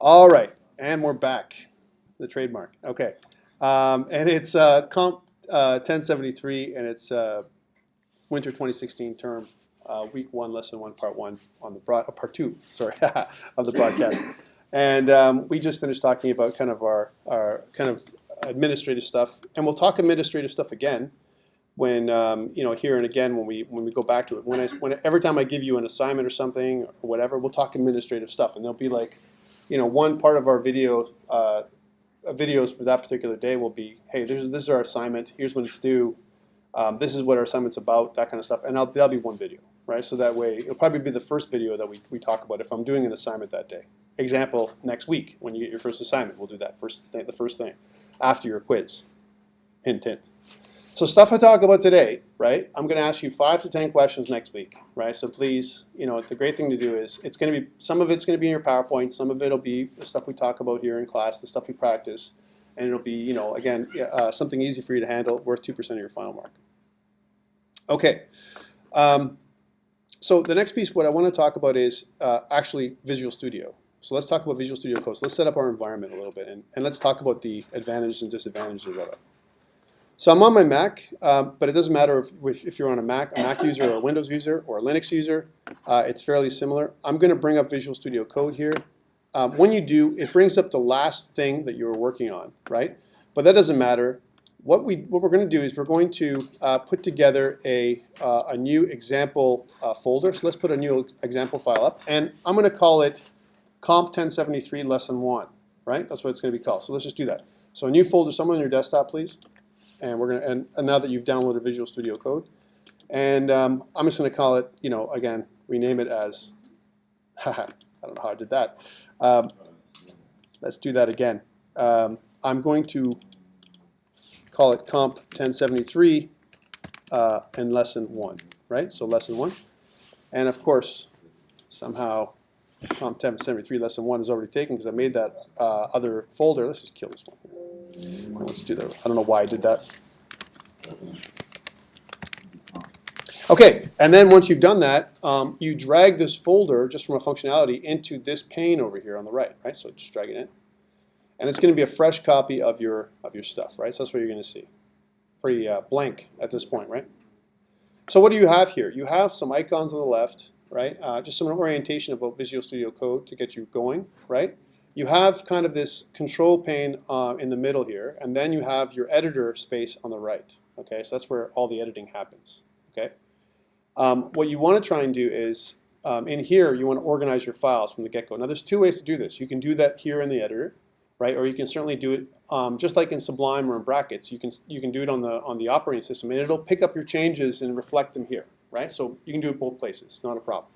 All right, and we're back. The trademark. Okay, and it's COMP1073, and it's winter 2016 term, week 1, lesson 1, part 1 on the part 2. Sorry, of the broadcast. And we just finished talking about kind of our kind of administrative stuff, and we'll talk administrative stuff again when here and again when we go back to it. Every time I give you an assignment or something or whatever, we'll talk administrative stuff, and there'll be like, one part of our videos for that particular day will be, hey, this is our assignment. Here's when it's due. This is what our assignment's about. That kind of stuff, and that'll be one video, right? So that way, it'll probably be the first video that we talk about if I'm doing an assignment that day. Example, next week when you get your first assignment, we'll do that the first thing after your quiz. Hint, hint. So stuff I talk about today, right? I'm going to ask you 5 to 10 questions next week, right? So please, the great thing to do is it's going to be, some of it's going to be in your PowerPoint, some of it'll be the stuff we talk about here in class, the stuff we practice, and it'll be, again, something easy for you to handle, worth 2% of your final mark. Okay. So the next piece, what I want to talk about is actually Visual Studio. So let's talk about Visual Studio Code. So let's set up our environment a little bit, and let's talk about the advantages and disadvantages of it. So I'm on my Mac, but it doesn't matter if you're on a Mac user or a Windows user or a Linux user. It's fairly similar. I'm going to bring up Visual Studio Code here. When you do, it brings up the last thing that you were working on, right? But that doesn't matter. What we're going to do is we're going to put together a new example folder. So let's put a new example file up, and I'm going to call it COMP1073 Lesson 1, right? That's what it's going to be called. So let's just do that. So a new folder, somewhere on your desktop, please. And we're gonna, and now that you've downloaded Visual Studio Code, and I'm just gonna call it, again, rename it as, I don't know how I did that. Let's do that again. I'm going to call it COMP1073 and Lesson 1, right? So Lesson 1, and of course, somehow COMP1073 Lesson 1 is already taken because I made that other folder. Let's just kill this one. Let's do that. I don't know why I did that. Okay, and then once you've done that, you drag this folder just from a functionality into this pane over here on the right, right? So just drag it in, and it's going to be a fresh copy of your stuff, right? So that's what you're going to see. Pretty blank at this point, right? So what do you have here? You have some icons on the left, right? Just some orientation about Visual Studio Code to get you going, right? You have kind of this control pane in the middle here, and then you have your editor space on the right. Okay, so that's where all the editing happens. Okay, what you want to try and do is in here you want to organize your files from the get-go. Now there's 2 ways to do this. You can do that here in the editor, right? Or you can certainly do it just like in Sublime or in brackets. You can do it on the operating system, and it'll pick up your changes and reflect them here, right? So you can do it both places, not a problem.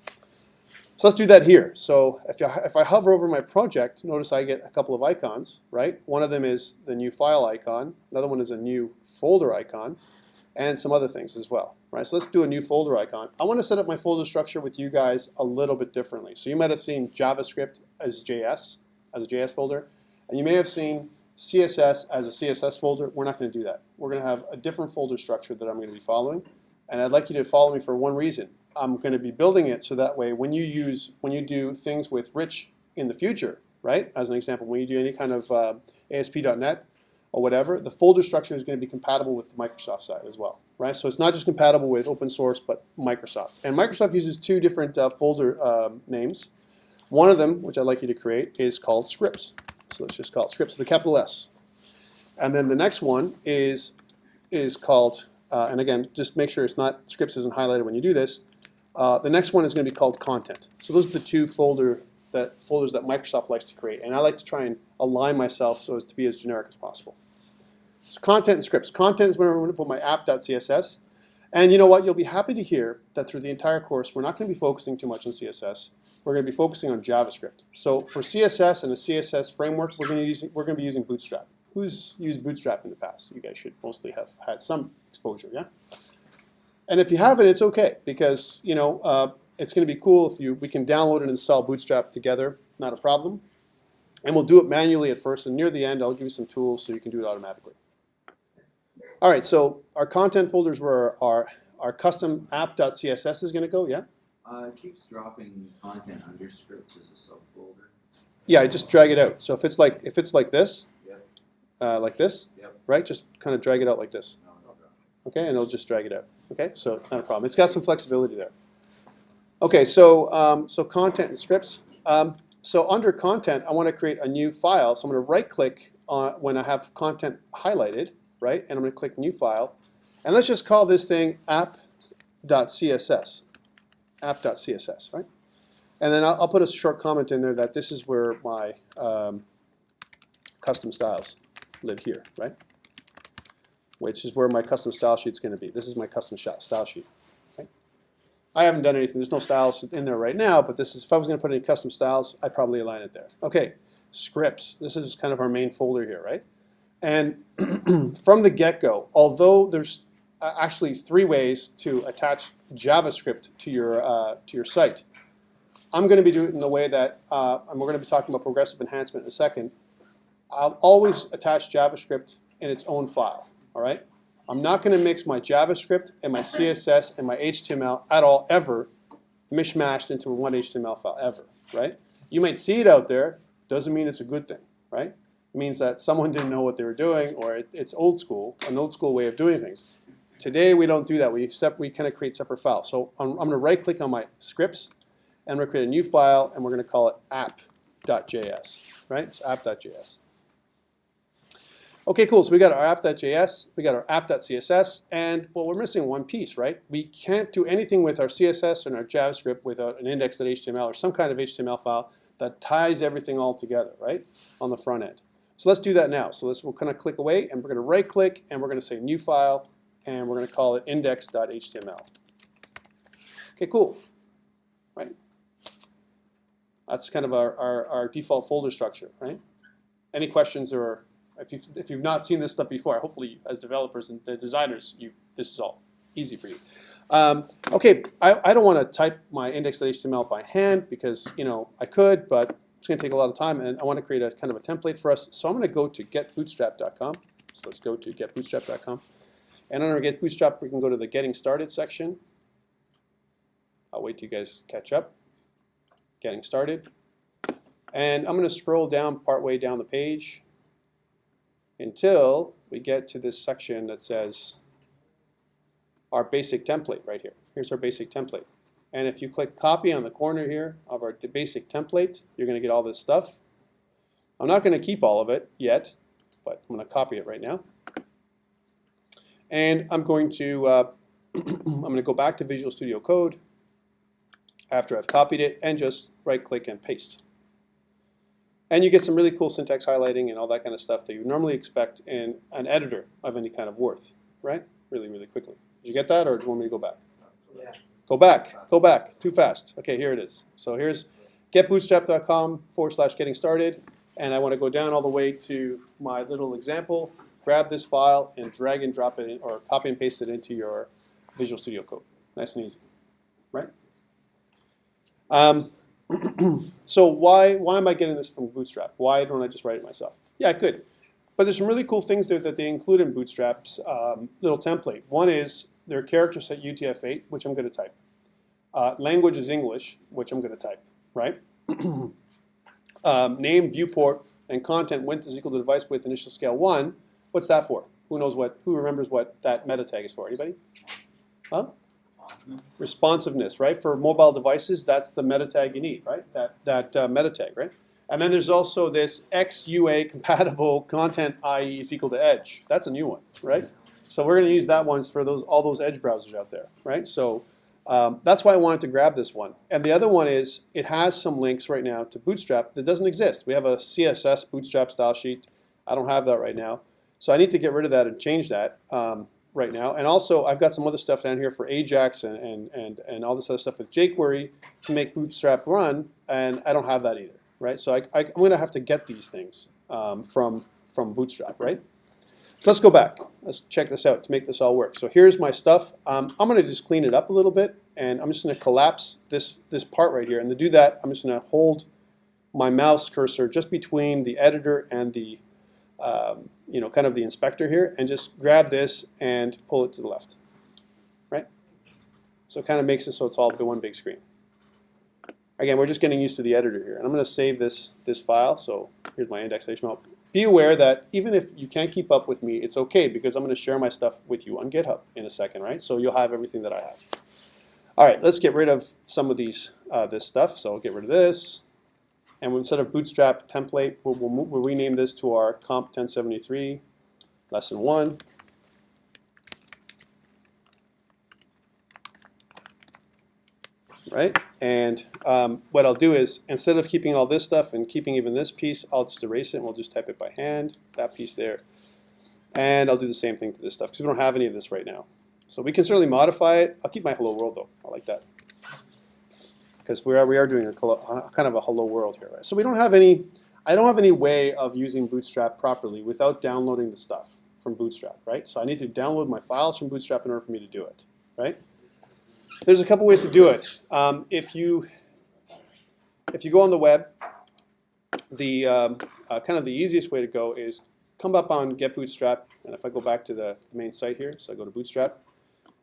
So let's do that here. So if I hover over my project, notice I get a couple of icons, right? One of them is the new file icon. Another one is a new folder icon, and some other things as well, right? So let's do a new folder icon. I want to set up my folder structure with you guys a little bit differently. So you might have seen JavaScript as a JS folder, and you may have seen CSS as a CSS folder. We're not going to do that. We're going to have a different folder structure that I'm going to be following, and I'd like you to follow me for one reason. I'm going to be building it so that way when you do things with Rich in the future, right? As an example, when you do any kind of ASP.NET or whatever, the folder structure is going to be compatible with the Microsoft side as well, right? So it's not just compatible with open source, but Microsoft. And Microsoft uses 2 different folder names. One of them, which I'd like you to create, is called scripts. So let's just call it scripts with a capital S. And then the next one is called, and again, just make sure it's not scripts isn't highlighted when you do this. The next one is going to be called content. So those are the 2 folders that Microsoft likes to create, and I like to try and align myself so as to be as generic as possible. So content and scripts. Content is where I'm going to put my app.css, and you know what? You'll be happy to hear that through the entire course we're not going to be focusing too much on CSS. We're going to be focusing on JavaScript. So for CSS and a CSS framework, we're going to be using Bootstrap. Who's used Bootstrap in the past? You guys should mostly have had some exposure, yeah? And if you haven't, it's okay, because it's going to be cool if we can download and install Bootstrap together, not a problem. And we'll do it manually at first, and near the end I'll give you some tools so you can do it automatically. All right, so our content folders where our custom app.css is going to go, yeah? It keeps dropping content under scripts as a subfolder. Yeah, just drag it out. So if it's like this, Yep. like this, Yep. right? Just kind of drag it out like this. Okay, and it'll just drag it out. Okay, so not a problem. It's got some flexibility there. Okay, so so content and scripts. So under content, I want to create a new file. So I'm going to right-click on when I have content highlighted, right? And I'm going to click New File, and let's just call this thing app.css, app.css, right? And then I'll put a short comment in there that this is where my custom styles live here, right? Which is where my custom style sheet's going to be. This is my custom style sheet. Okay? I haven't done anything. There's no styles in there right now, but this is, if I was going to put any custom styles, I'd probably align it there. Okay, scripts. This is kind of our main folder here, right? And from the get-go, although there's actually 3 ways to attach JavaScript to your site, I'm going to be doing it in the way that, and we're going to be talking about progressive enhancement in a second. I'll always attach JavaScript in its own file. All right? I'm not going to mix my JavaScript and my CSS and my HTML at all, ever, mishmashed into one HTML file, ever, right? You might see it out there. Doesn't mean it's a good thing, right? It means that someone didn't know what they were doing, or it's old school, an old school way of doing things. Today, we don't do that. We kind of create separate files. So I'm going to right-click on my scripts, and we're going to create a new file, and we're going to call it app.js, right? It's app.js. Okay, cool. So we got our app.js, we got our app.css, and well, we're missing one piece, right? We can't do anything with our CSS and our JavaScript without an index.html or some kind of HTML file that ties everything all together, right, on the front end. So let's do that now. So we'll kind of click away, and we're going to right-click, and we're going to say New File, and we're going to call it index.html. Okay, cool, right? That's kind of our default folder structure, right? Any questions, or if you've not seen this stuff before, hopefully as developers and designers, this is all easy for you. Okay, I don't want to type my index.html by hand because I could, but it's going to take a lot of time, and I want to create a kind of a template for us. So I'm going to go to getbootstrap.com. So let's go to getbootstrap.com, and under Get Bootstrap, we can go to the Getting Started section. I'll wait till you guys catch up. Getting Started, and I'm going to scroll down partway down the page until we get to this section that says our basic template right here. Here's our basic template. And if you click copy on the corner here of our basic template, you're going to get all this stuff. I'm not going to keep all of it yet, but I'm going to copy it right now. And I'm going to go back to Visual Studio Code after I've copied it and just right click and paste. And you get some really cool syntax highlighting and all that kind of stuff that you normally expect in an editor of any kind of worth, right? Really, really quickly. Did you get that, or do you want me to go back? Yeah. Go back. Go back. Too fast. Okay, here it is. So here's getbootstrap.com/getting started, and I want to go down all the way to my little example, grab this file, and drag and drop it in, or copy and paste it into your Visual Studio Code. Nice and easy, right? So why am I getting this from Bootstrap? Why don't I just write it myself? Yeah, I could. But there's some really cool things there that they include in Bootstrap's little template. One is their character set UTF-8, which I'm going to type. Language is English, which I'm going to type, right? Name, viewport, and content width is equal to device width initial scale 1. What's that for? Who remembers what that meta tag is for? Anybody? Huh? Responsiveness, right? For mobile devices, that's the meta tag you need, right? That meta tag, right? And then there's also this XUA compatible content IE is equal to Edge. That's a new one, right? So we're going to use that one for all those Edge browsers out there, right? So that's why I wanted to grab this one. And the other one is it has some links right now to Bootstrap that doesn't exist. We have a CSS Bootstrap style sheet. I don't have that right now. So I need to get rid of that and change that right now. And also I've got some other stuff down here for Ajax and all this other stuff with Jquery to make Bootstrap run, and I don't have that either, right? So I'm going to have to get these things from Bootstrap, right? So let's go back. Let's check this out to make this all work. So here's my stuff. I'm going to just clean it up a little bit, and I'm just going to collapse this part right here. And to do that, I'm just going to hold my mouse cursor just between the editor and the kind of the inspector here, and just grab this and pull it to the left, right? So it kind of makes it so it's all one big screen. Again, we're just getting used to the editor here. And I'm going to save this file. So here's my index.html. Be aware that even if you can't keep up with me, it's okay because I'm going to share my stuff with you on GitHub in a second, right? So you'll have everything that I have. All right, let's get rid of some of these this stuff. So I'll get rid of this. And instead of Bootstrap template, we'll rename this to our COMP1073 lesson 1. Right? And what I'll do is, instead of keeping all this stuff and keeping even this piece, I'll just erase it and we'll just type it by hand, that piece there. And I'll do the same thing to this stuff because we don't have any of this right now. So we can certainly modify it. I'll keep my hello world though. I like that. Because we are doing a kind of a hello world here, right? So we don't have any, I don't have any way of using Bootstrap properly without downloading the stuff from Bootstrap, right? So I need to download my files from Bootstrap in order for me to do it, right? There's a couple ways to do it. If you go on the web, the kind of the easiest way to go is come up on Get Bootstrap, and if I go back to the main site here, so I go to Bootstrap,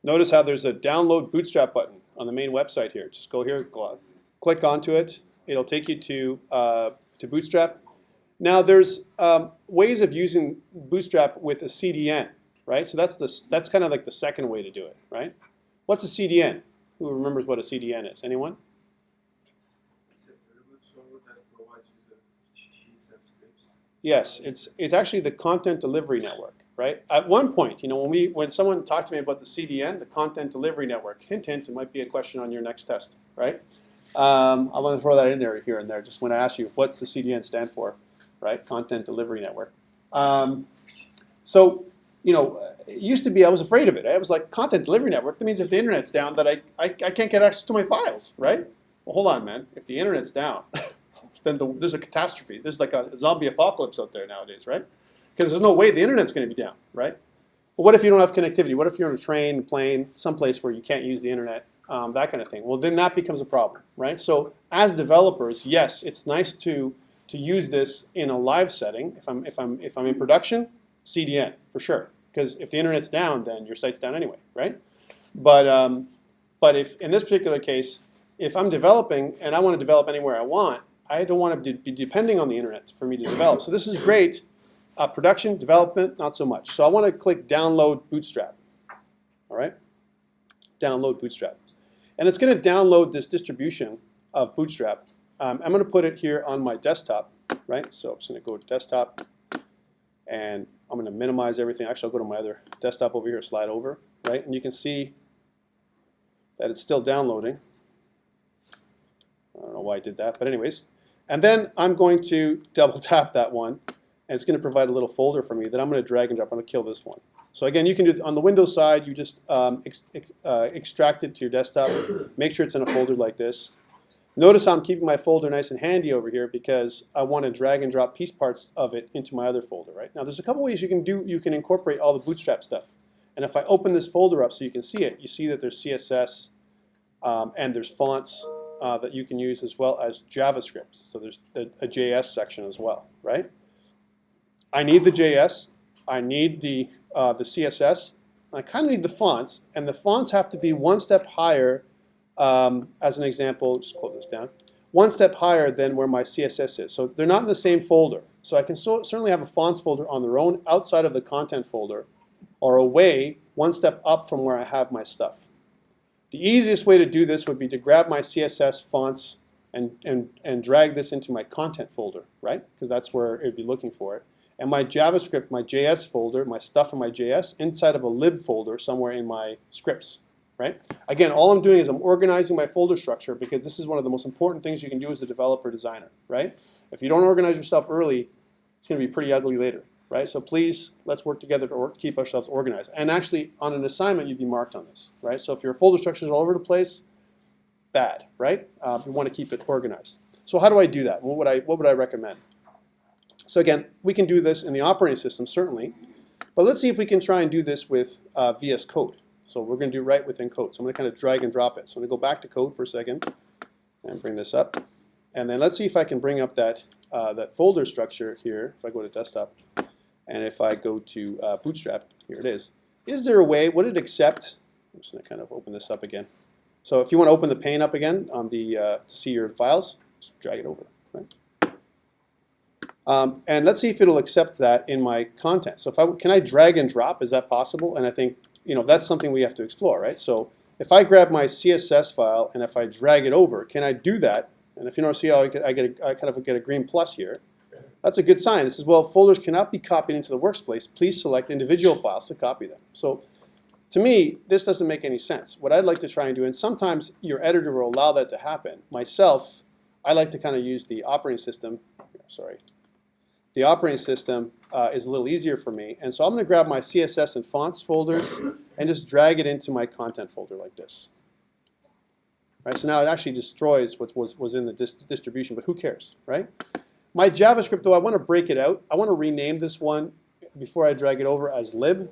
notice how there's a Download Bootstrap button on the main website here. Just go here, click onto it. It'll take you to Bootstrap. Now there's ways of using Bootstrap with a CDN, right? So that's kind of like the second way to do it, right? What's a CDN? Who remembers what a CDN is? Anyone? Yes, it's actually the content delivery network, right? At one point, you know, when someone talked to me about the CDN, the content delivery network, hint, hint, it might be a question on your next test, right? I'm going to throw that in there here and there. Just when I ask you, what's the CDN stand for, right? Content delivery network. So, you know, it used to be I was afraid of it. I was like, content delivery network, that means if the internet's down that I can't get access to my files, right? Well, hold on, man. If the internet's down, then there's a catastrophe. There's like a zombie apocalypse out there nowadays, right? Because there's no way the internet's going to be down, right? But what if you don't have connectivity? What if you're on a train, plane, someplace where you can't use the internet, that kind of thing? Well, then that becomes a problem, right? So as developers, yes, it's nice to use this in a live setting. If I'm in production, CDN for sure. Because if the internet's down, then your site's down anyway, right? But if in this particular case, if I'm developing and I want to develop anywhere I want, I don't want to be depending on the internet for me to develop. So this is great. Production, development, not so much. So I want to click Download Bootstrap. All right? Download Bootstrap. And it's going to download this distribution of Bootstrap. I'm going to put it here on my desktop, right? So I'm just going to go to Desktop, and I'm going to minimize everything. Actually, I'll go to my other desktop over here, slide over, right? And you can see that it's still downloading. I don't know why I did that, but anyways. And then I'm going to double tap that one, and it's going to provide a little folder for me that I'm going to drag and drop. I'm going to kill this one. So again, you can do on the Windows side, you just extract it to your desktop, make sure it's in a folder like this. Notice how I'm keeping my folder nice and handy over here because I want to drag and drop piece parts of it into my other folder, right? Now there's a couple ways you can incorporate all the Bootstrap stuff. And if I open this folder up so you can see it, you see that there's CSS and there's fonts that you can use as well as JavaScript. So there's a JS section as well, right? I need the JS, I need the CSS, I kind of need the fonts, and the fonts have to be one step higher, as an example, just close this down, one step higher than where my CSS is. So they're not in the same folder. So I can certainly have a fonts folder on their own outside of the content folder, or away one step up from where I have my stuff. The easiest way to do this would be to grab my CSS fonts and drag this into my content folder, right? Because that's where it would be looking for it. And my JavaScript, my JS folder, my stuff in my JS, inside of a lib folder somewhere in my scripts, right? Again, all I'm doing is I'm organizing my folder structure because this is one of the most important things you can do as a developer designer, right? If you don't organize yourself early, it's going to be pretty ugly later, right? So please, let's work together to keep ourselves organized. And actually, on an assignment, you'd be marked on this, right? So if your folder structure is all over the place, bad, right? We want to keep it organized. So how do I do that? What would I recommend? So again, we can do this in the operating system, certainly. But let's see if we can try and do this with VS Code. So we're going to do right within code. So I'm going to kind of drag and drop it. So I'm going to go back to code for a second and bring this up. And then let's see if I can bring up that folder structure here. If I go to desktop and if I go to Bootstrap, here it is. Is there a way, would it accept, I'm just going to kind of open this up again. So if you want to open the pane up again on the to see your files, just drag it over. Right? And let's see if it'll accept that in my content. So can I drag and drop? Is that possible? And I think that's something we have to explore, right? So if I grab my CSS file and if I drag it over, can I do that? And if you notice, see how I kind of get a green plus here. That's a good sign. It says, well, folders cannot be copied into the workspace. Please select individual files to copy them. So to me, this doesn't make any sense. What I'd like to try and do, and sometimes your editor will allow that to happen. Myself, I like to kind of use the operating system. Sorry. The operating system is a little easier for me. And so I'm going to grab my CSS and fonts folders and just drag it into my content folder like this. Right? So now it actually destroys what was in the distribution, but who cares, right? My JavaScript, though, I want to break it out. I want to rename this one before I drag it over as lib,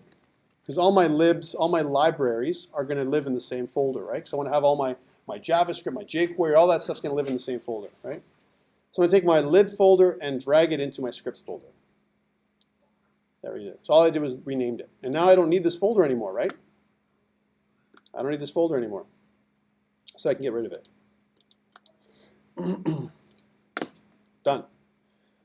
because all my libs, all my libraries are going to live in the same folder, right? So I want to have all my JavaScript, my Jquery, all that stuff's going to live in the same folder, right? So I'm going to take my lib folder and drag it into my scripts folder. There we go. So all I did was renamed it. And now I don't need this folder anymore, right? I don't need this folder anymore. So I can get rid of it. Done.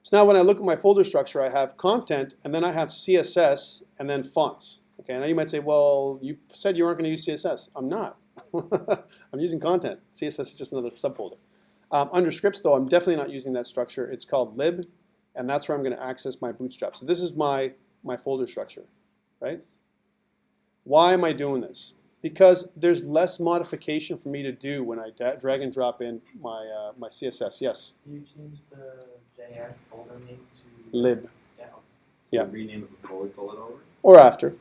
So now when I look at my folder structure, I have content, and then I have CSS, and then fonts. Okay, now you might say, well, you said you weren't going to use CSS. I'm not. I'm using content. CSS is just another subfolder. Under scripts, though, I'm definitely not using that structure. It's called lib, and that's where I'm going to access my Bootstrap. So this is my folder structure, right? Why am I doing this? Because there's less modification for me to do when I drag and drop in my CSS. Yes? Do you change the JS folder name to Lib. Yeah. Yeah. Rename it before we pull it over? Or after.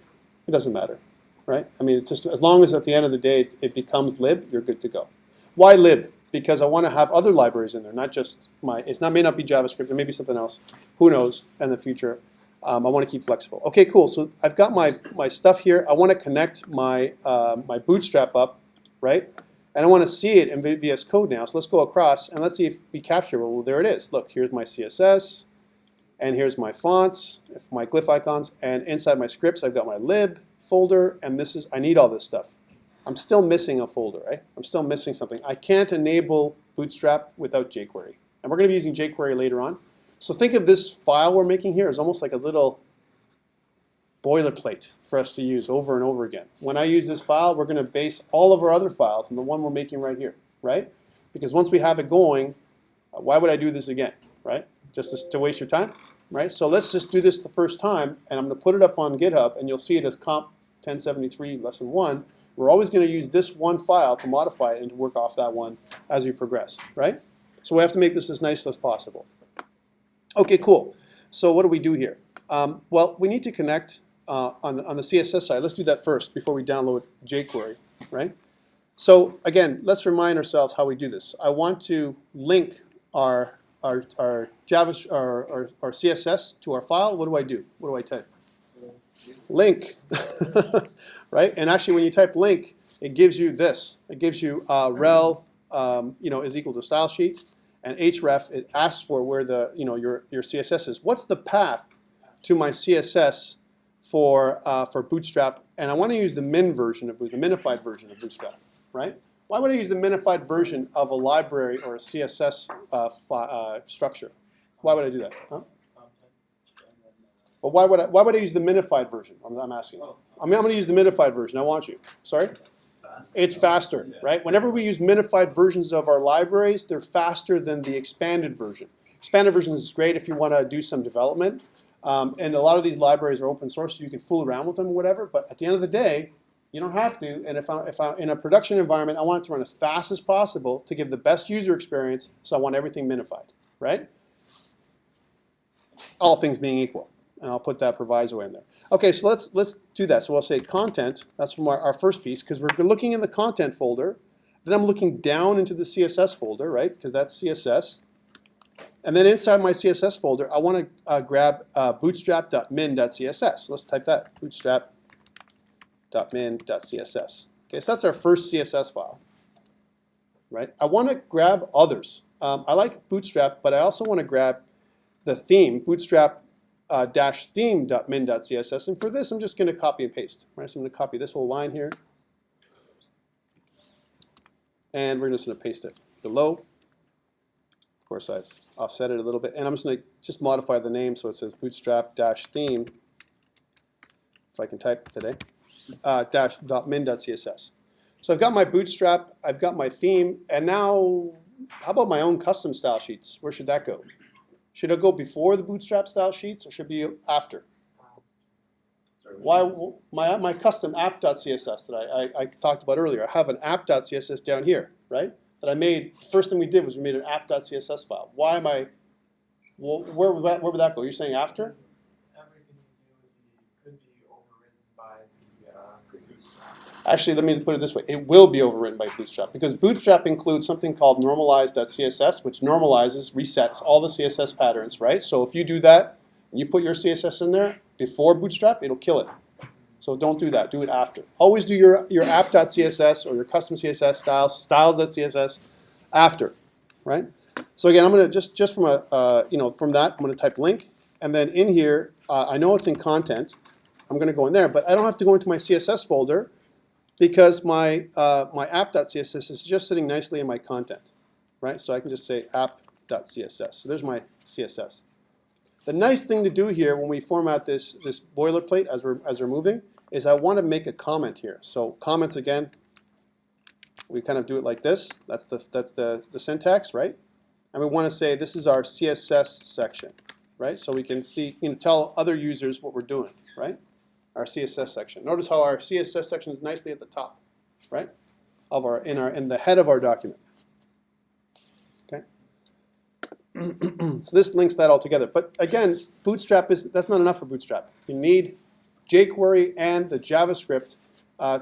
It doesn't matter, right? I mean, it's just as long as at the end of the day it becomes lib, you're good to go. Why lib? Because I want to have other libraries in there, not just may not be JavaScript, it may be something else. Who knows in the future. I want to keep flexible. Okay, cool. So I've got my stuff here. I want to connect my Bootstrap up, right? And I want to see it in VS Code now. So let's go across and let's see if we capture. Well, there it is. Look, here's my CSS, and here's my fonts, my glyph icons, and inside my scripts, I've got my lib folder, and I need all this stuff. I'm still missing a folder, right? I'm still missing something. I can't enable Bootstrap without Jquery. And we're going to be using Jquery later on. So think of this file we're making here as almost like a little boilerplate for us to use over and over again. When I use this file, we're going to base all of our other files on the one we're making right here, right? Because once we have it going, why would I do this again, right? Just to waste your time, right? So let's just do this the first time, and I'm going to put it up on GitHub, and you'll see it as COMP1073 lesson 1. We're always going to use this one file to modify it and to work off that one as we progress, right? So we have to make this as nice as possible. Okay, cool. So what do we do here? Well, we need to connect on the CSS side. Let's do that first before we download Jquery, right? So again, let's remind ourselves how we do this. I want to link our CSS to our file. What do I do? What do I type? Link, right? And actually, when you type link, it gives you this. It gives you rel, is equal to style sheet, and href. It asks for where the your CSS is. What's the path to my CSS for Bootstrap? And I want to use the min version of the minified version of Bootstrap, right? Why would I use the minified version of a library or a CSS structure? Why would I do that? Huh? But why would I use the minified version? I'm asking. I'm going to use the minified version. I want you. Sorry? It's faster, right? Whenever we use minified versions of our libraries, they're faster than the expanded version. Expanded version is great if you want to do some development. And a lot of these libraries are open source, so you can fool around with them or whatever. But at the end of the day, you don't have to. And if I'm in a production environment, I want it to run as fast as possible to give the best user experience. So I want everything minified, right? All things being equal. And I'll put that proviso in there. Okay, so let's do that. So I'll say content. That's from our first piece, because we're looking in the content folder. Then I'm looking down into the CSS folder, right? Because that's CSS. And then inside my CSS folder, I want to grab bootstrap.min.css. Let's type that, bootstrap.min.css. Okay, so that's our first CSS file, right? I want to grab others. I like Bootstrap, but I also want to grab the theme, bootstrap theme.min.css, and for this I'm just going to copy and paste. Right? So I'm going to copy this whole line here, And we're just going to paste it below. Of course, I've offset it a little bit. And I'm just going to just modify the name so it says bootstrap-theme, if I can type today, -min.css. So I've got my Bootstrap, I've got my theme, and now how about my own custom style sheets? Where should that go? Should it go before the Bootstrap style sheets, or should it be after? Why my custom app.css that I talked about earlier? I have an app.css down here, right? That I made. The first thing we did was we made an app.css file. Why am I? Well, where would that go? You're saying after? Everything you do could be overridden by the Bootstrap. Actually, let me put it this way. It will be overwritten by Bootstrap because Bootstrap includes something called normalize.css, which normalizes, resets all the CSS patterns, right? So if you do that and you put your CSS in there before Bootstrap, it'll kill it. So don't do that. Do it after. Always do your app.css or your custom CSS styles.css after, right? So again, I'm going to just from from that, I'm going to type link, and then in here, I know it's in content. I'm going to go in there, but I don't have to go into my CSS folder because my app.css is just sitting nicely in my content, right? So I can just say app.css. So there's my CSS. The nice thing to do here when we format this boilerplate as we're moving is I want to make a comment here. So comments again, we kind of do it like this. That's the syntax, right? And we want to say this is our CSS section, right? So we can see, tell other users what we're doing, right? Our CSS section. Notice how our CSS section is nicely at the top, right? In the head of our document. Okay. So this links that all together. But again, Bootstrap that's not enough for Bootstrap. You need Jquery and the JavaScript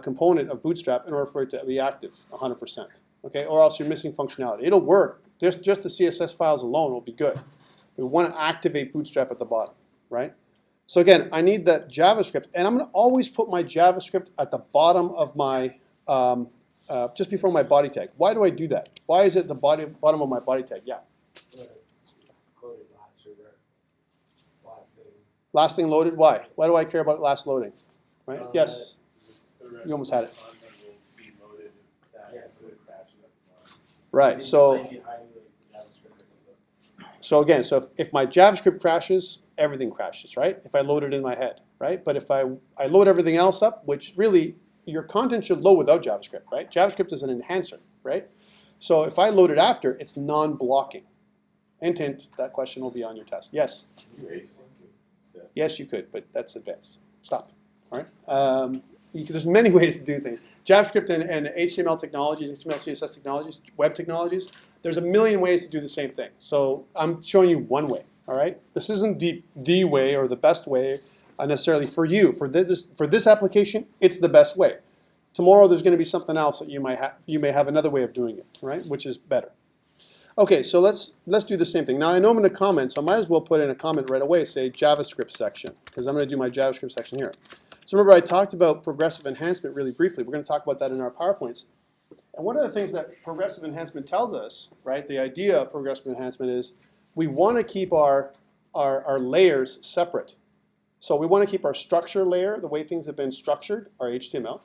component of Bootstrap in order for it to be active 100%. Okay, or else you're missing functionality. It'll work. Just the CSS files alone will be good. We want to activate Bootstrap at the bottom, right? So again, I need that JavaScript, and I'm going to always put my JavaScript at the bottom of my, just before my body tag. Why do I do that? Why is it the bottom of my body tag? Yeah. So it's loaded last, or it's last thing. Last thing loaded. Why? Why do I care about last loading? Right? Yes. You almost had it. Right. So again, if my JavaScript crashes, everything crashes, right? If I load it in my head, right? But if I load everything else up, which really your content should load without JavaScript, right? JavaScript is an enhancer, right? So if I load it after, it's non-blocking. Hint, hint, that question will be on your test. Yes? Yes, you could, but that's advanced. Stop. All right? There's many ways to do things. JavaScript and HTML technologies, HTML, CSS technologies, web technologies, there's a million ways to do the same thing. So I'm showing you one way, all right? This isn't the way or the best way necessarily for you. For this application, it's the best way. Tomorrow there's going to be something else that you may have another way of doing it, right? Which is better. Okay, so let's do the same thing. Now I know I'm going to comment, so I might as well put in a comment right away, say JavaScript section, because I'm going to do my JavaScript section here. So remember I talked about progressive enhancement really briefly. We're going to talk about that in our PowerPoints. And one of the things that progressive enhancement tells us, right, the idea of progressive enhancement is we want to keep our layers separate. So we want to keep our structure layer, the way things have been structured, our HTML,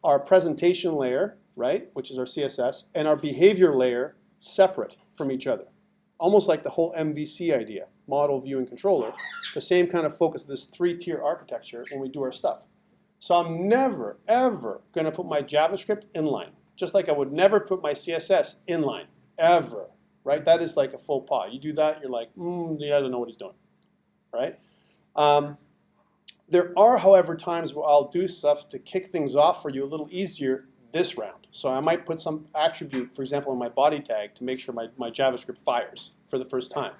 our presentation layer, right, which is our CSS, and our behavior layer separate from each other. Almost like the whole MVC idea, model, view, and controller, the same kind of focus, this three-tier architecture when we do our stuff. So I'm never, ever going to put my JavaScript inline, just like I would never put my CSS inline, ever, right? That is like a faux pas. You do that, you're like, he doesn't know what he's doing, right? There are, however, times where I'll do stuff to kick things off for you a little easier this round. So I might put some attribute, for example, in my body tag to make sure my JavaScript fires for the first time.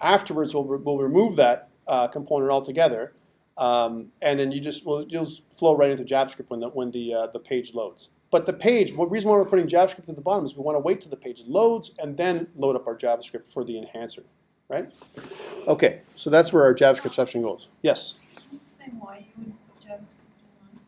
Afterwards, we'll remove that component altogether, and then you'll flow right into JavaScript when the page loads. But the reason why we're putting JavaScript at the bottom is we want to wait till the page loads and then load up our JavaScript for the enhancer, right? Okay, so that's where our JavaScript section goes. Yes? Explain why you would put JavaScript in.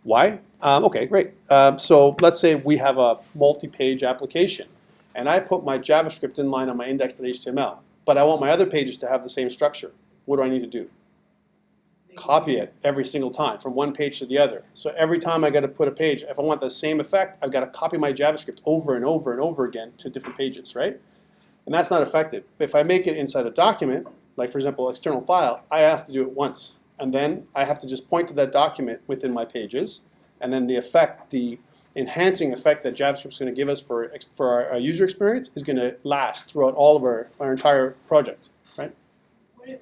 Why? Okay, great. So let's say we have a multi-page application, and I put my JavaScript inline on my index.html, but I want my other pages to have the same structure. What do I need to do? copy it every single time from one page to the other. So every time I got to put a page, if I want the same effect, I've got to copy my JavaScript over and over and over again to different pages, right? And that's not effective. If I make it inside a document, like for example, external file, I have to do it once. And then I have to just point to that document within my pages. And then the effect, the enhancing effect that JavaScript is going to give us for our user experience is going to last throughout all of our entire project, right? What if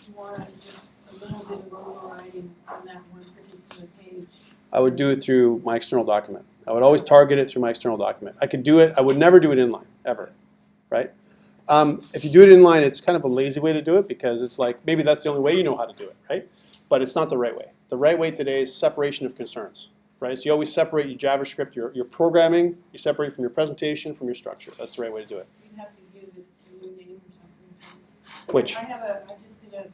you want just a little bit of overriding on that one particular page? I would do it through my external document. I would always target it through my external document. I could do it, I would never do it inline, ever, right? If you do it inline, it's kind of a lazy way to do it because it's like, maybe that's the only way you know how to do it, right? But it's not the right way. The right way today is separation of concerns, right? So you always separate your JavaScript, your programming, you separate from your presentation, from your structure. That's the right way to do it. You'd have to give it a new name or something. Which? I just did a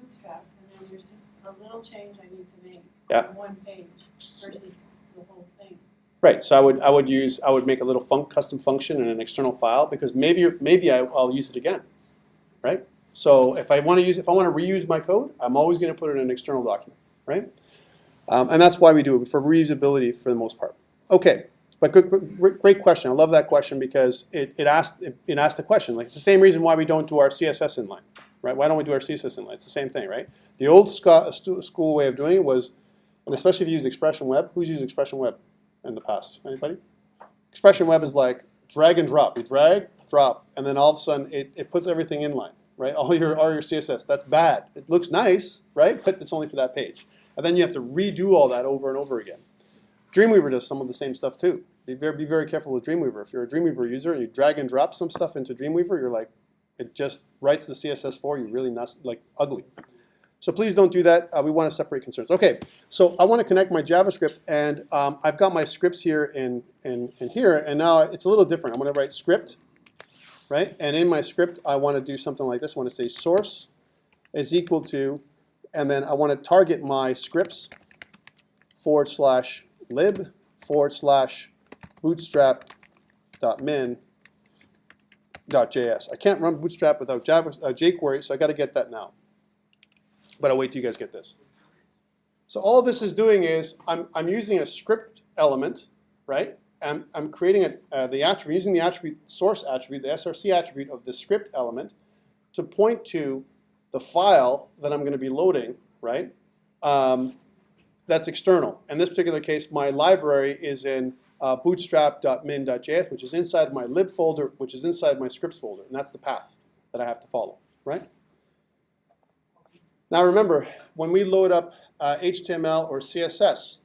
Bootstrap, and then there's just a little change I need to make on one page versus the whole thing. Right. So I would make a little custom function in an external file because maybe I'll use it again, right? So if I want to reuse my code, I'm always going to put it in an external document, right? And that's why we do it for reusability for the most part. Okay, but great question. I love that question because it asked the question. Like it's the same reason why we don't do our CSS inline, right? Why don't we do our CSS inline? It's the same thing, right? The old school way of doing it was, and especially if you use Expression Web, who's used Expression Web in the past? Anybody? Expression Web is like drag and drop. You drag, drop, and then all of a sudden it puts everything inline, right? All your CSS. That's bad. It looks nice, right? But it's only for that page. And then you have to redo all that over and over again. Dreamweaver does some of the same stuff too. Be very careful with Dreamweaver. If you're a Dreamweaver user and you drag and drop some stuff into Dreamweaver, you're like, it just writes the CSS for you really like ugly. So please don't do that. We want to separate concerns. Okay, so I want to connect my JavaScript, and I've got my scripts here in here, and now it's a little different. I'm going to write script, right? And in my script, I want to do something like this. I want to say source is equal to, and then I want to target my scripts /lib/bootstrap.min.js. I can't run Bootstrap without Jquery, so I got to get that now. But I'll wait till you guys get this. So all this is doing is I'm using a script element, right? I'm creating the attribute, using the attribute source attribute, the src attribute of the script element to point to the file that I'm going to be loading, right? That's external. In this particular case, my library is in bootstrap.min.js, which is inside my lib folder, which is inside my scripts folder, and that's the path that I have to follow, right? Now remember, when we load up HTML or CSS,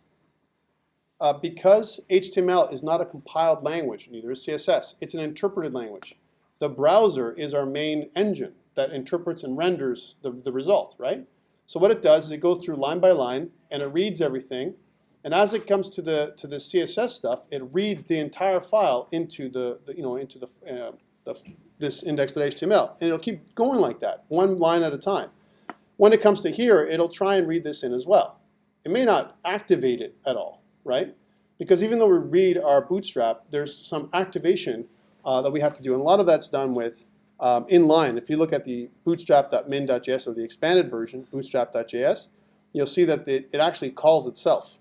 because HTML is not a compiled language, neither is CSS, it's an interpreted language. The browser is our main engine that interprets and renders the result, right? So what it does is it goes through line by line and it reads everything, and as it comes to the CSS stuff, it reads the entire file into this index.html, and it'll keep going like that, one line at a time. When it comes to here, it'll try and read this in as well. It may not activate it at all, right? Because even though we read our Bootstrap, there's some activation that we have to do, and a lot of that's done with inline. If you look at the bootstrap.min.js or the expanded version, bootstrap.js, you'll see that it actually calls itself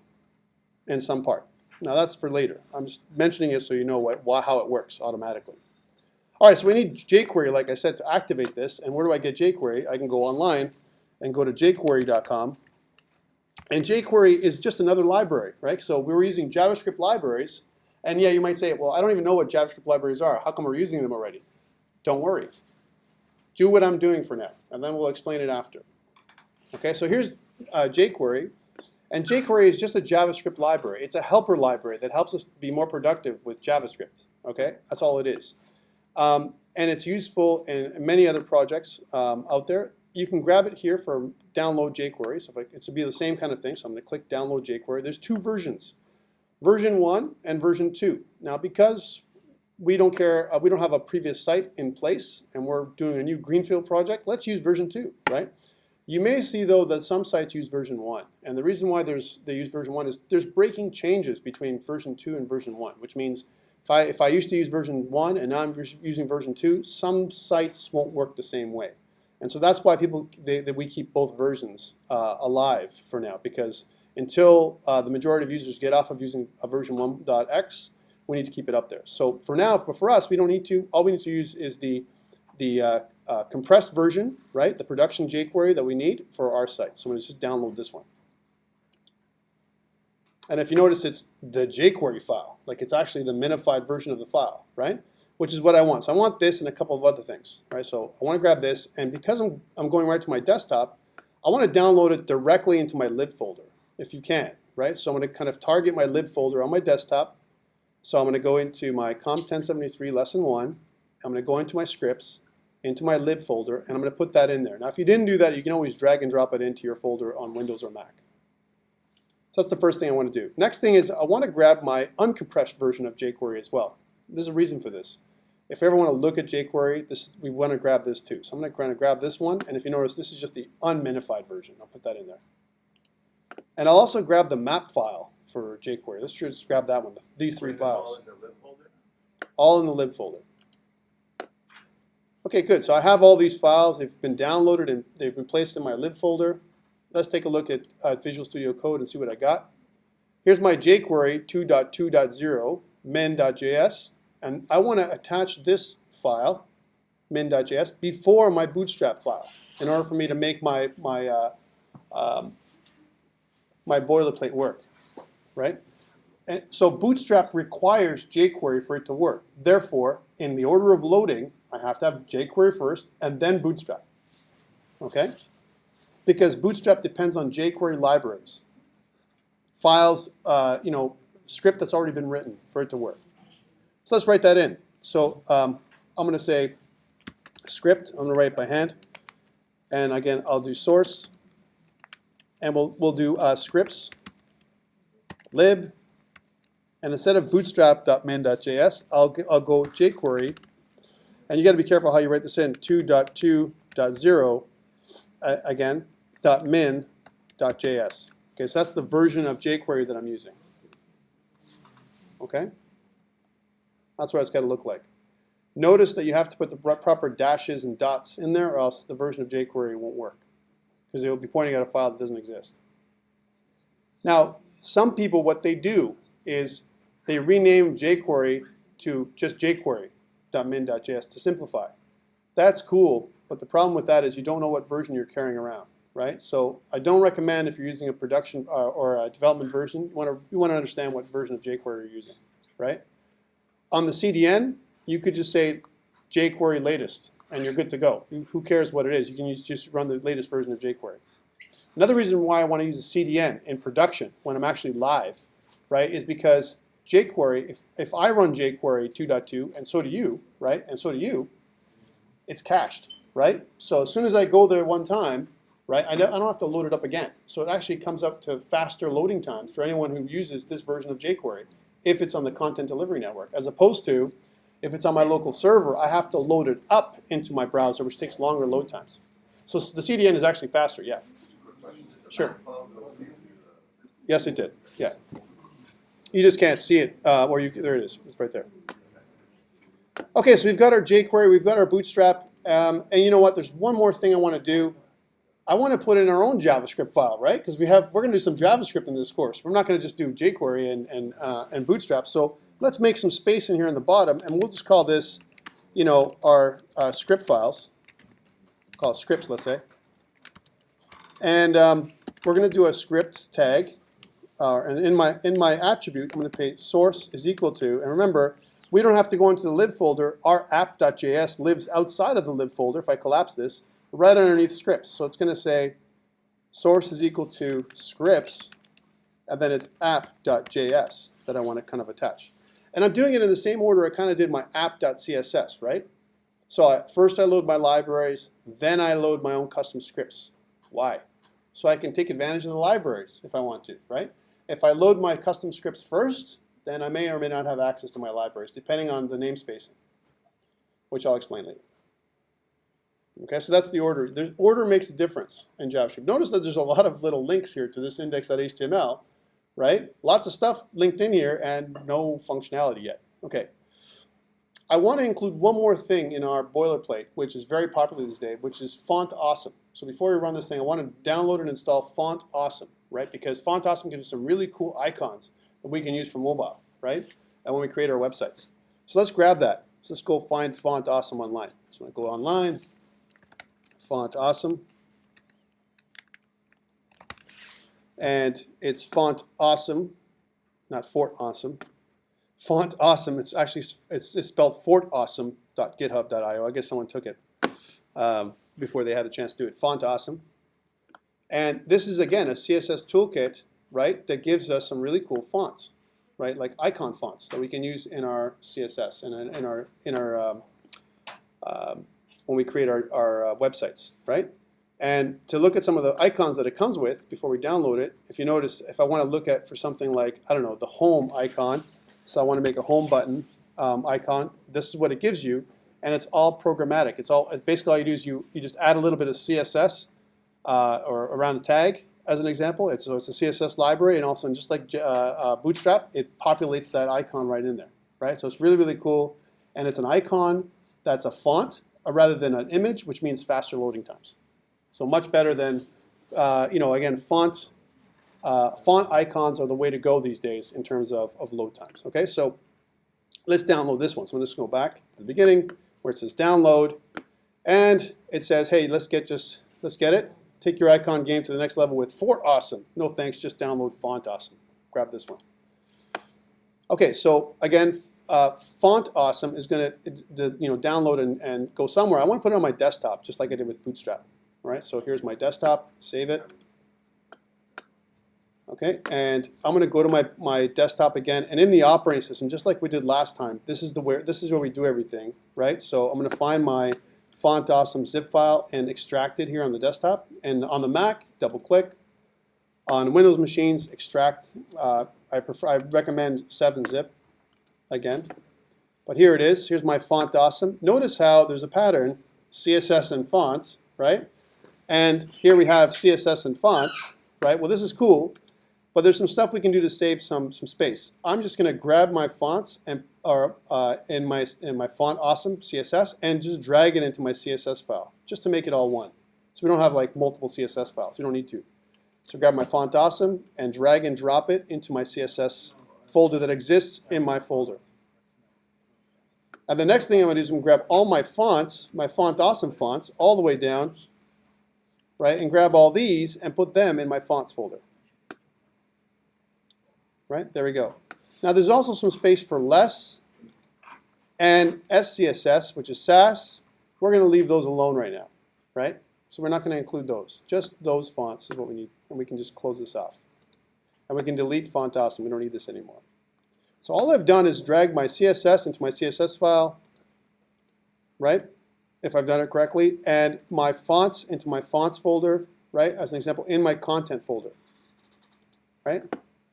in some part. Now that's for later. I'm just mentioning it so you know how it works automatically. All right, so we need Jquery, like I said, to activate this. And where do I get Jquery? I can go online and go to jquery.com. And Jquery is just another library, right? So we were using JavaScript libraries. And yeah, you might say, well, I don't even know what JavaScript libraries are. How come we're using them already? Don't worry. Do what I'm doing for now, and then we'll explain it after. Okay, so here's Jquery. And Jquery is just a JavaScript library. It's a helper library that helps us be more productive with JavaScript. Okay, that's all it is. And it's useful in many other projects out there. You can grab it here for download Jquery. So it's to be the same kind of thing. So I'm going to click download Jquery. There's two versions, version 1 and version 2. Now, because we don't care, we don't have a previous site in place, and we're doing a new greenfield project, let's use version 2, right? You may see, though, that some sites use version 1. And the reason why they use version 1 is there's breaking changes between version 2 and version 1, which means if I used to use version 1 and now I'm using version 2, some sites won't work the same way. And so that's why that we keep both versions alive for now, because until the majority of users get off of using a version 1.x, we need to keep it up there. So for now, for us, we don't need to. All we need to use is the compressed version, right? The production jQuery that we need for our site. So I'm going to just download this one. And if you notice, it's the jQuery file. Like it's actually the minified version of the file, right? Which is what I want. So I want this and a couple of other things, right? So I want to grab this, and because I'm going right to my desktop, I want to download it directly into my lib folder, if you can, right? So I'm going to kind of target my lib folder on my desktop. So I'm going to go into my COMP1073 lesson 1. I'm going to go into my scripts, into my lib folder, and I'm going to put that in there. Now, if you didn't do that, you can always drag and drop it into your folder on Windows or Mac. So that's the first thing I want to do. Next thing is I want to grab my uncompressed version of jQuery as well. There's a reason for this. If you ever want to look at jQuery, we want to grab this too. So I'm going to kind of grab this one, and if you notice, this is just the unminified version. I'll put that in there. And I'll also grab the map file for jQuery. Let's just grab that one, these three files. All in the lib folder? All in the lib folder. Okay, good. So I have all these files. They've been downloaded and they've been placed in my lib folder. Let's take a look at Visual Studio Code and see what I got. Here's my jQuery 2.2.0 min.js. And I want to attach this file, min.js, before my Bootstrap file in order for me to make my boilerplate work, right? And so Bootstrap requires jQuery for it to work. Therefore, in the order of loading, I have to have jQuery first and then Bootstrap, okay? Because Bootstrap depends on jQuery libraries, files, script that's already been written for it to work. So let's write that in. So I'm going to say script. I'm going to write it by hand. And again, I'll do source. And we'll do scripts, lib. And instead of bootstrap.min.js, I'll go jQuery. And you got to be careful how you write this in. 2.2.0, again, .min.js. Okay, so that's the version of jQuery that I'm using. Okay? That's what it's got to look like. Notice that you have to put the proper dashes and dots in there, or else the version of jQuery won't work, because it will be pointing at a file that doesn't exist. Now, some people, what they do is they rename jQuery to just jQuery.min.js to simplify. That's cool, but the problem with that is you don't know what version you're carrying around, right? So I don't recommend, if you're using a production or a development version, you want to understand what version of jQuery you're using, right? On the CDN, you could just say jQuery latest, and you're good to go. Who cares what it is? You can just run the latest version of jQuery. Another reason why I want to use a CDN in production when I'm actually live, right, is because jQuery, if I run jQuery 2.2, and so do you, right, and so do you, it's cached, right? So as soon as I go there one time, right, I don't have to load it up again. So it actually comes up to faster loading times for anyone who uses this version of jQuery if it's on the content delivery network, as opposed to if it's on my local server, I have to load it up into my browser, which takes longer load times. So the CDN is actually faster, yeah. Sure. Yes, it did, yeah. You just can't see it, or there it is, it's right there. Okay, so we've got our jQuery, we've got our Bootstrap, and you know what, there's one more thing I want to do. I want to put in our own JavaScript file, right? Because we're going to do some JavaScript in this course. We're not going to just do jQuery and Bootstrap. So let's make some space in here in the bottom, and we'll just call this, our script files. Call it scripts, let's say. And we're going to do a script tag, and in my attribute, I'm going to pay source is equal to. And remember, we don't have to go into the lib folder. Our app.js lives outside of the lib folder. If I collapse this, right underneath scripts. So it's going to say source is equal to scripts, and then it's app.js that I want to kind of attach. And I'm doing it in the same order I kind of did my app.css, right? So first I load my libraries, then I load my own custom scripts. Why? So I can take advantage of the libraries if I want to, right? If I load my custom scripts first, then I may or may not have access to my libraries, depending on the namespacing, which I'll explain later. Okay, so that's the order. The order makes a difference in JavaScript. Notice that there's a lot of little links here to this index.html, right? Lots of stuff linked in here and no functionality yet. Okay, I want to include one more thing in our boilerplate, which is very popular these days, which is Font Awesome. So before we run this thing, I want to download and install Font Awesome, right? Because Font Awesome gives us some really cool icons that we can use for mobile, right? And when we create our websites. So let's grab that. So let's go find Font Awesome online. So I'm going to go online, Font Awesome. And it's Font Awesome, not Fort Awesome. Font Awesome. It's actually it's spelled fortawesome.github.io. I guess someone took it before they had a chance to do it. Font Awesome. And this is again a CSS toolkit, right? That gives us some really cool fonts, right? Like icon fonts that we can use in our CSS and in our when we create our websites, right? And to look at some of the icons that it comes with before we download it, if you notice, if I want to look at for something like, I don't know, the home icon, so I want to make a home button icon, this is what it gives you, and it's all programmatic. It's basically all you do is you just add a little bit of CSS or around a tag as an example. So it's a CSS library, and all of a sudden, just like Bootstrap, it populates that icon right in there, right? So it's really, really cool, and it's an icon that's a font rather than an image, which means faster loading times. So much better than, again, font icons are the way to go these days in terms of load times. Okay, so let's download this one. So I'm just going to go back to the beginning where it says download, and it says, hey, let's get it. Take your icon game to the next level with Fort Awesome. No thanks, just download Font Awesome. Grab this one. Okay, so again, Font Awesome is going to download and go somewhere. I want to put it on my desktop, just like I did with Bootstrap. All right, so here's my desktop. Save it. Okay, and I'm going to go to my desktop again, and in the operating system, just like we did last time, this is where we do everything, right? So I'm going to find my Font Awesome zip file and extract it here on the desktop. And on the Mac, double-click. On Windows machines, extract. I recommend 7-zip again. But here it is. Here's my Font Awesome. Notice how there's a pattern: CSS and fonts, right? And here we have CSS and fonts, right? Well, this is cool. But there's some stuff we can do to save some space. I'm just going to grab my fonts in my Font Awesome CSS and just drag it into my CSS file, just to make it all one. So we don't have like multiple CSS files. We don't need to. So grab my Font Awesome and drag and drop it into my CSS folder that exists in my folder. And the next thing I'm going to do is I'm going to grab all my fonts, my Font Awesome fonts, all the way down, right, and grab all these and put them in my fonts folder. Right, there we go. Now there's also some space for less and SCSS, which is Sass. We're going to leave those alone right now, right? So we're not going to include those. Just those fonts is what we need, and we can just close this off. And we can delete Font Awesome. We don't need this anymore. So all I've done is drag my CSS into my CSS file, right? If I've done it correctly, and my fonts into my fonts folder, right? As an example, in my content folder, right?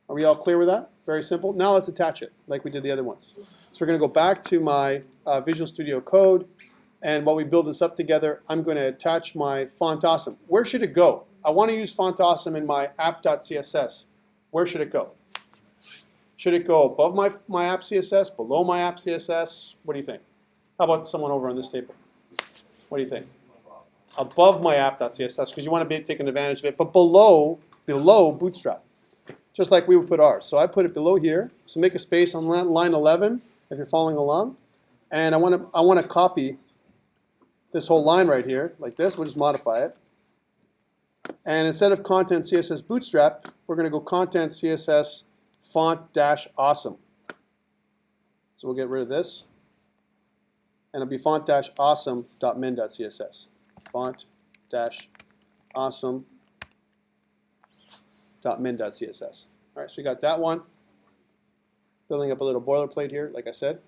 Are we all clear with that? Very simple. Now let's attach it like we did the other ones. So we're going to go back to my Visual Studio Code, and while we build this up together, I'm going to attach my Font Awesome. Where should it go? I want to use Font Awesome in my app.css. Where should it go? Should it go above my app CSS, below my app CSS? What do you think? How about someone over on this table? What do you think? Above my app.css, because you want to be taking advantage of it, but below Bootstrap. Just like we would put ours. So I put it below here. So make a space on line 11 if you're following along. And I want to copy this whole line right here like this. We'll just modify it. And instead of content CSS Bootstrap, we're going to go content CSS font-awesome. So we'll get rid of this. And it'll be font-awesome.min.css. Font-awesome.min.css. All right, so we got that one. Building up a little boilerplate here, like I said.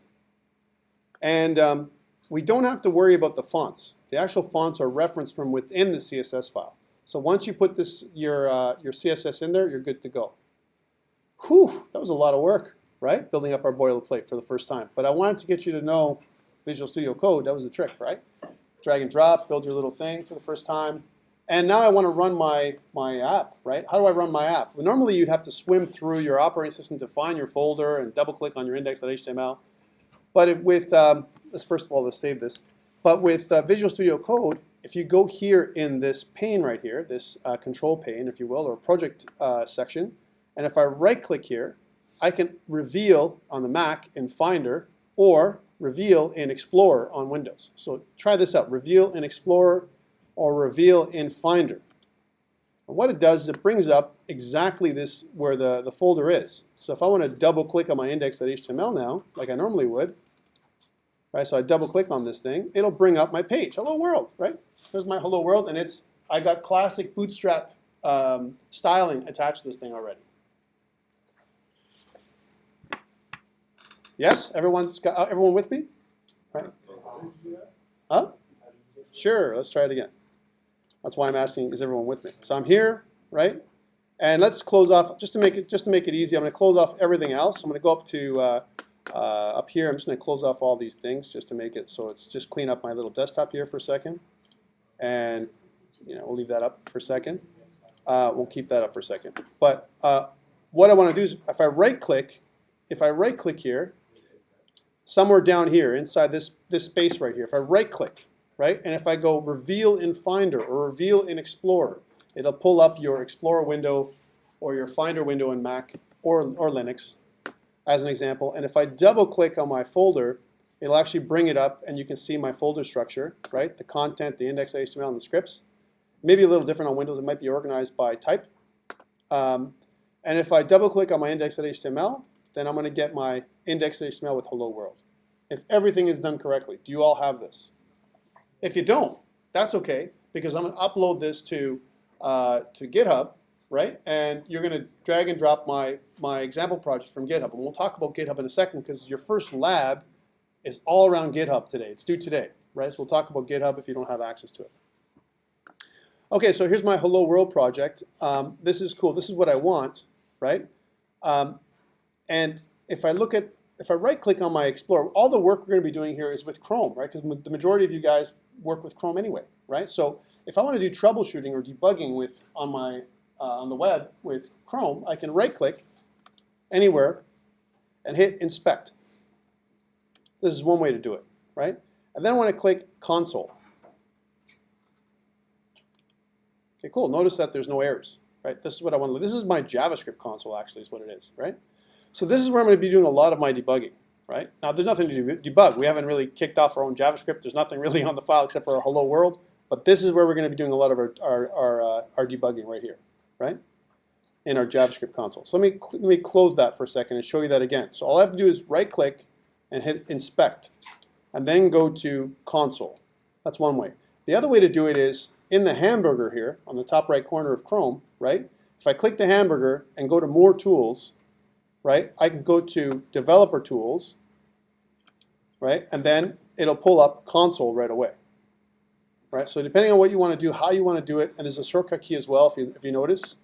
And we don't have to worry about the fonts. The actual fonts are referenced from within the CSS file. So once you put your CSS in there, you're good to go. Whew, that was a lot of work, right? Building up our boilerplate for the first time. But I wanted to get you to know Visual Studio Code. That was the trick, right? Drag and drop, build your little thing for the first time. And now I want to run my app, right? How do I run my app? Well, normally you'd have to swim through your operating system to find your folder and double-click on your index.html. let's first of all, let's save this. But with Visual Studio Code, if you go here in this pane right here, this control pane, if you will, or project section, and if I right-click here, I can reveal on the Mac in Finder or reveal in Explorer on Windows. So try this out, reveal in Explorer or reveal in Finder. And what it does is it brings up exactly this where the folder is. So if I want to double click on my index.html now, like I normally would, right? So I double click on this thing, it'll bring up my page, hello world, right? There's my hello world, and I got classic Bootstrap styling attached to this thing already. Yes, everyone with me? Right? Huh? Sure, let's try it again. That's why I'm asking, is everyone with me? So I'm here, right? And let's close off, just to make it easy, I'm going to close off everything else. I'm going to go up to up here. I'm just going to close off all these things just to make it so it's just clean up my little desktop here for a second. And we'll leave that up for a second. We'll keep that up for a second. But what I want to do is if I right click here, somewhere down here inside this space right here, if I right click, right, and if I go reveal in Finder or reveal in Explorer, it'll pull up your Explorer window or your Finder window in Mac or Linux as an example. And if I double click on my folder, it'll actually bring it up and you can see my folder structure, right? The content, the index.html, and the scripts. Maybe a little different on Windows. It might be organized by type. And if I double click on my index.html, then I'm going to get my index.html with hello world. If everything is done correctly, do you all have this? If you don't, that's okay, because I'm going to upload this to GitHub, right? And you're going to drag and drop my example project from GitHub. And we'll talk about GitHub in a second, because your first lab is all around GitHub today. It's due today, right? So we'll talk about GitHub if you don't have access to it. Okay, so here's my hello world project. This is cool. This is what I want, right? And if I right click on my Explorer, all the work we're going to be doing here is with Chrome, right? Because the majority of you guys work with Chrome anyway, right? So if I want to do troubleshooting or debugging on the web with Chrome, I can right click anywhere and hit inspect. This is one way to do it, right? And then I want to click console. Okay, cool. Notice that there's no errors, right? This is what I want to do. This is my JavaScript console, actually, is what it is, right? So this is where I'm going to be doing a lot of my debugging, right? Now, there's nothing to debug. We haven't really kicked off our own JavaScript. There's nothing really on the file except for our hello world. But this is where we're going to be doing a lot of our debugging right here, right? In our JavaScript console. So let me close that for a second and show you that again. So all I have to do is right-click and hit inspect, and then go to console. That's one way. The other way to do it is in the hamburger here on the top right corner of Chrome, right? If I click the hamburger and go to more tools, right, I can go to developer tools, right, and then it'll pull up console right away, right? So depending on what you want to do, how you want to do it, and there's a shortcut key as well if you notice,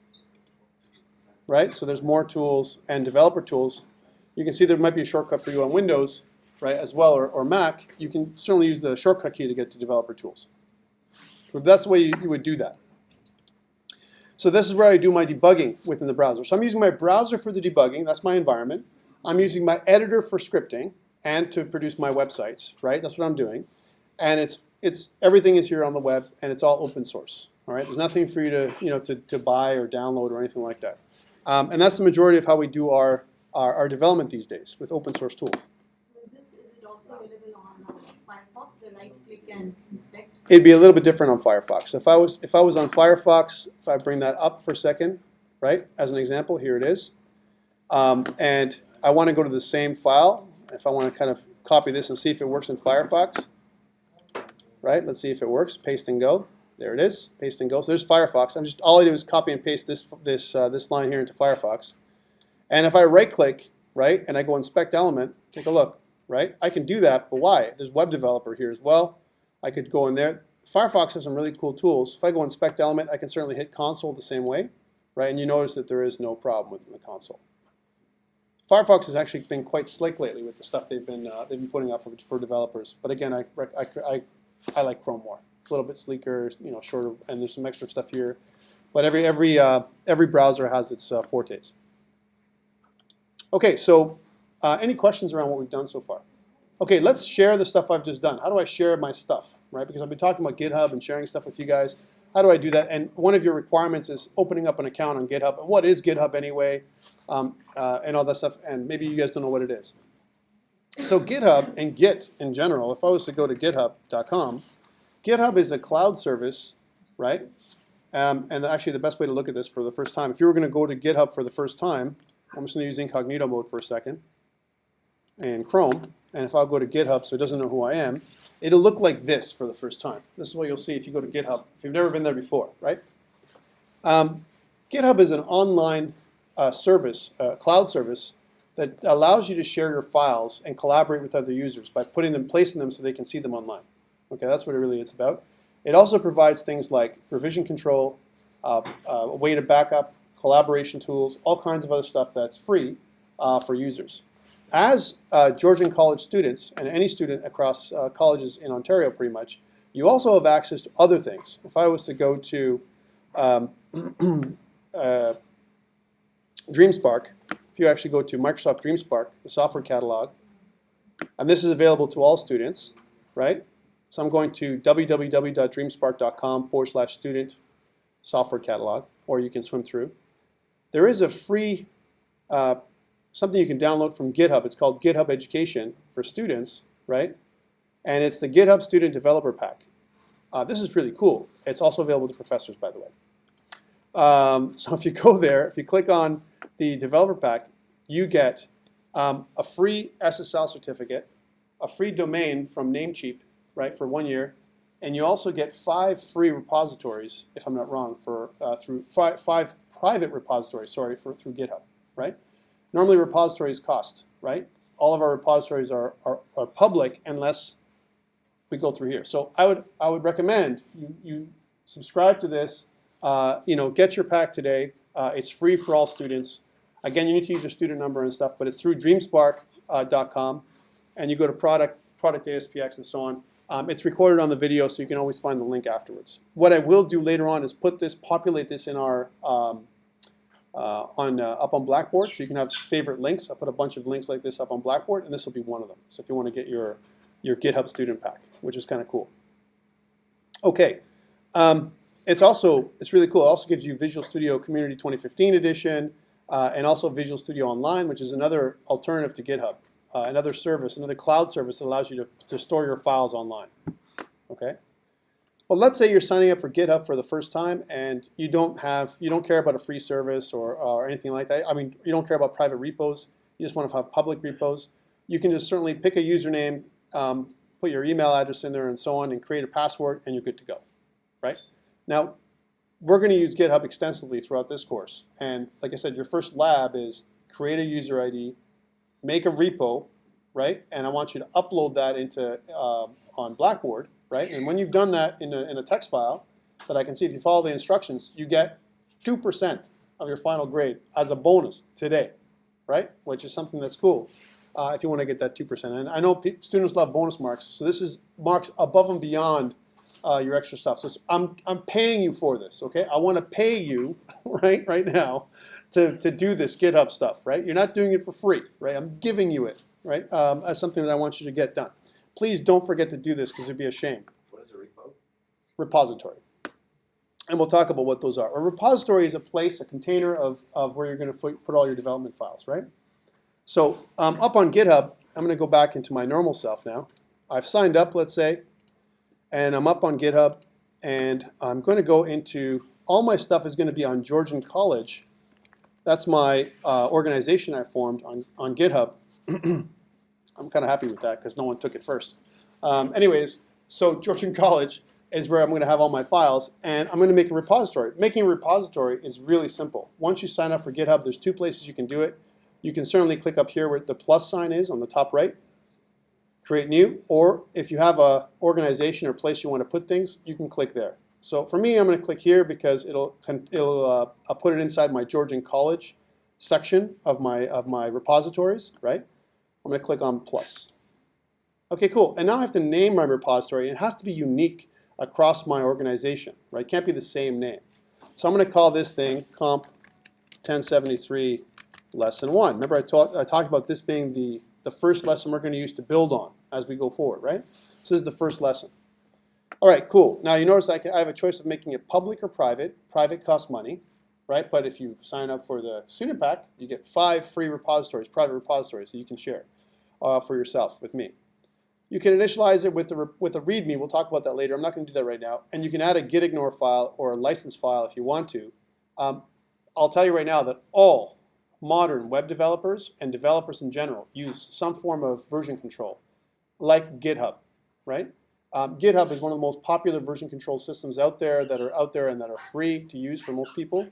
right? So there's more tools and developer tools. You can see there might be a shortcut for you on Windows, right, as well, or Mac. You can certainly use the shortcut key to get to developer tools. So that's the way you would do that. So this is where I do my debugging within the browser. So I'm using my browser for the debugging. That's my environment. I'm using my editor for scripting and to produce my websites, right? That's what I'm doing. And everything is here on the web, and it's all open source. All right. There's nothing for you to buy or download or anything like that. And that's the majority of how we do our development these days with open source tools. Is it also available on Firefox, the right click and inspect? It'd be a little bit different on Firefox. So if I was on Firefox, if I bring that up for a second, right, as an example, here it is. And I want to go to the same file. If I want to kind of copy this and see if it works in Firefox, right? Let's see if it works. Paste and go. There it is. Paste and go. So there's Firefox. All I do is copy and paste this line here into Firefox. And if I right-click, right, and I go inspect element, take a look, right? I can do that, but why? There's web developer here as well. I could go in there. Firefox has some really cool tools. If I go inspect element, I can certainly hit console the same way, right? And you notice that there is no problem within the console. Firefox has actually been quite slick lately with the stuff they've been putting out for developers. But again, I like Chrome more. It's a little bit sleeker, shorter, and there's some extra stuff here. But every browser has its fortes. Okay, so any questions around what we've done so far? Okay, let's share the stuff I've just done. How do I share my stuff, right? Because I've been talking about GitHub and sharing stuff with you guys. How do I do that? And one of your requirements is opening up an account on GitHub. And what is GitHub anyway? And all that stuff. And maybe you guys don't know what it is. So GitHub and Git in general, if I was to go to github.com, GitHub is a cloud service, right? And actually the best way to look at this for the first time, if you were going to go to GitHub for the first time, I'm just going to use incognito mode for a second, and Chrome, and if I'll go to GitHub so it doesn't know who I am, it'll look like this for the first time. This is what you'll see if you go to GitHub, if you've never been there before, right? GitHub is an online service, cloud service, that allows you to share your files and collaborate with other users by placing them so they can see them online. Okay, that's what it really is about. It also provides things like revision control, a way to backup, collaboration tools, all kinds of other stuff that's free for users. As Georgian college students, and any student across colleges in Ontario pretty much, you also have access to other things. If I was to go to DreamSpark, if you actually go to Microsoft DreamSpark, the software catalog, and this is available to all students, right? So I'm going to www.dreamspark.com/student software catalog, or you can swim through. There is a free something you can download from GitHub. It's called GitHub Education for students, right? And it's the GitHub Student Developer Pack. This is really cool. It's also available to professors, by the way. So if you go there, if you click on the developer pack, you get a free SSL certificate, a free domain from Namecheap, right, for 1 year, and you also get 5 free repositories, if I'm not wrong, for through five private repositories, sorry, through GitHub, right? Normally repositories cost, right? All of our repositories are public unless we go through here. So I would recommend you subscribe to this. Get your pack today. It's free for all students. Again, you need to use your student number and stuff, but it's through dreamspark.com, and you go to product ASPX and so on. It's recorded on the video, so you can always find the link afterwards. What I will do later on is populate this in our up on Blackboard, so you can have favorite links. I'll put a bunch of links like this up on Blackboard, and this will be one of them. So if you want to get your GitHub student pack, which is kind of cool. Okay. It's really cool. It also gives you Visual Studio Community 2015 edition, and also Visual Studio Online, which is another alternative to GitHub, another service, another cloud service that allows you to store your files online. Okay. Well, let's say you're signing up for GitHub for the first time, and you don't care about a free service or anything like that. I mean, you don't care about private repos. You just want to have public repos. You can just certainly pick a username, put your email address in there, and so on, and create a password, and you're good to go. Right? Now, we're going to use GitHub extensively throughout this course. And like I said, your first lab is create a user ID, make a repo, right? And I want you to upload that into on Blackboard, right? And when you've done that in a text file that I can see, if you follow the instructions, you get 2% of your final grade as a bonus today, right? Which is something that's cool if you want to get that 2%. And I know students love bonus marks, so this is marks above and beyond your extra stuff. So I'm paying you for this, okay? I want to pay you right now to do this GitHub stuff, right? You're not doing it for free, right? I'm giving you it, right? As something that I want you to get done. Please don't forget to do this because it'd be a shame. What is a repo? Repository. And we'll talk about what those are. A repository is a place, a container of where you're going to put all your development files, right? So up on GitHub, I'm going to go back into my normal self now. I've signed up, let's say, and I'm up on GitHub, and I'm going to go into, all my stuff is going to be on Georgian College. That's my organization I formed on GitHub. I'm kind of happy with that because no one took it first. Anyways, so Georgian College is where I'm going to have all my files, and I'm going to make a repository. Making a repository is really simple. Once you sign up for GitHub, there's 2 places you can do it. You can certainly click up here where the plus sign is on the top right, create new, or if you have an organization or place you want to put things, you can click there. So for me, I'm going to click here because I'll put it inside my Georgian College section of my repositories, right? I'm going to click on plus. Okay, cool. And now I have to name my repository, and it has to be unique across my organization, right? It can't be the same name. So I'm going to call this thing COMP1073 Lesson 1. Remember I talked about this being the first lesson we're going to use to build on, as we go forward, right? So this is the first lesson. All right, cool. Now you notice I have a choice of making it public or private. Private costs money, right? But if you sign up for the student pack, you get 5 free repositories, private repositories that you can share for yourself with me. You can initialize it with a README. We'll talk about that later. I'm not going to do that right now. And you can add a gitignore file or a license file if you want to. I'll tell you right now that all modern web developers and developers in general use some form of version control, like GitHub, right? GitHub is one of the most popular version control systems out there and that are free to use for most people.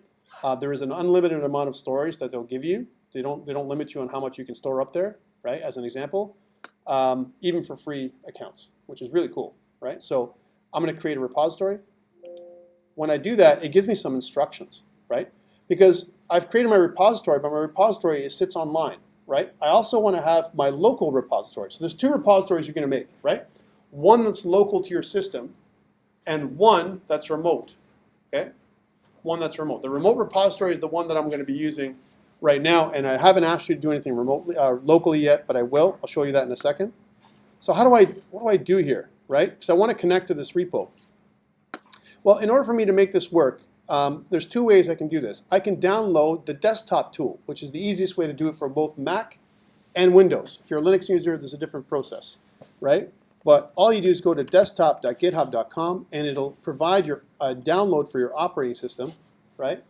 There is an unlimited amount of storage that they'll give you. They don't limit you on how much you can store up there, right? As an example. Even for free accounts, which is really cool, right? So I'm going to create a repository. When I do that, it gives me some instructions, right? Because I've created my repository, but my repository sits online, right? I also want to have my local repository. So there's 2 repositories you're going to make, right? One that's local to your system, and one that's remote, okay? One that's remote. The remote repository is the one that I'm going to be using right now, and I haven't asked you to do anything remotely, locally yet, but I will. I'll show you that in a second. So what do I do here, right? Because I want to connect to this repo. Well, in order for me to make this work, there's 2 ways I can do this. I can download the desktop tool, which is the easiest way to do it for both Mac and Windows. If you're a Linux user, there's a different process, right? But all you do is go to desktop.github.com, and it'll provide a download for your operating system, right?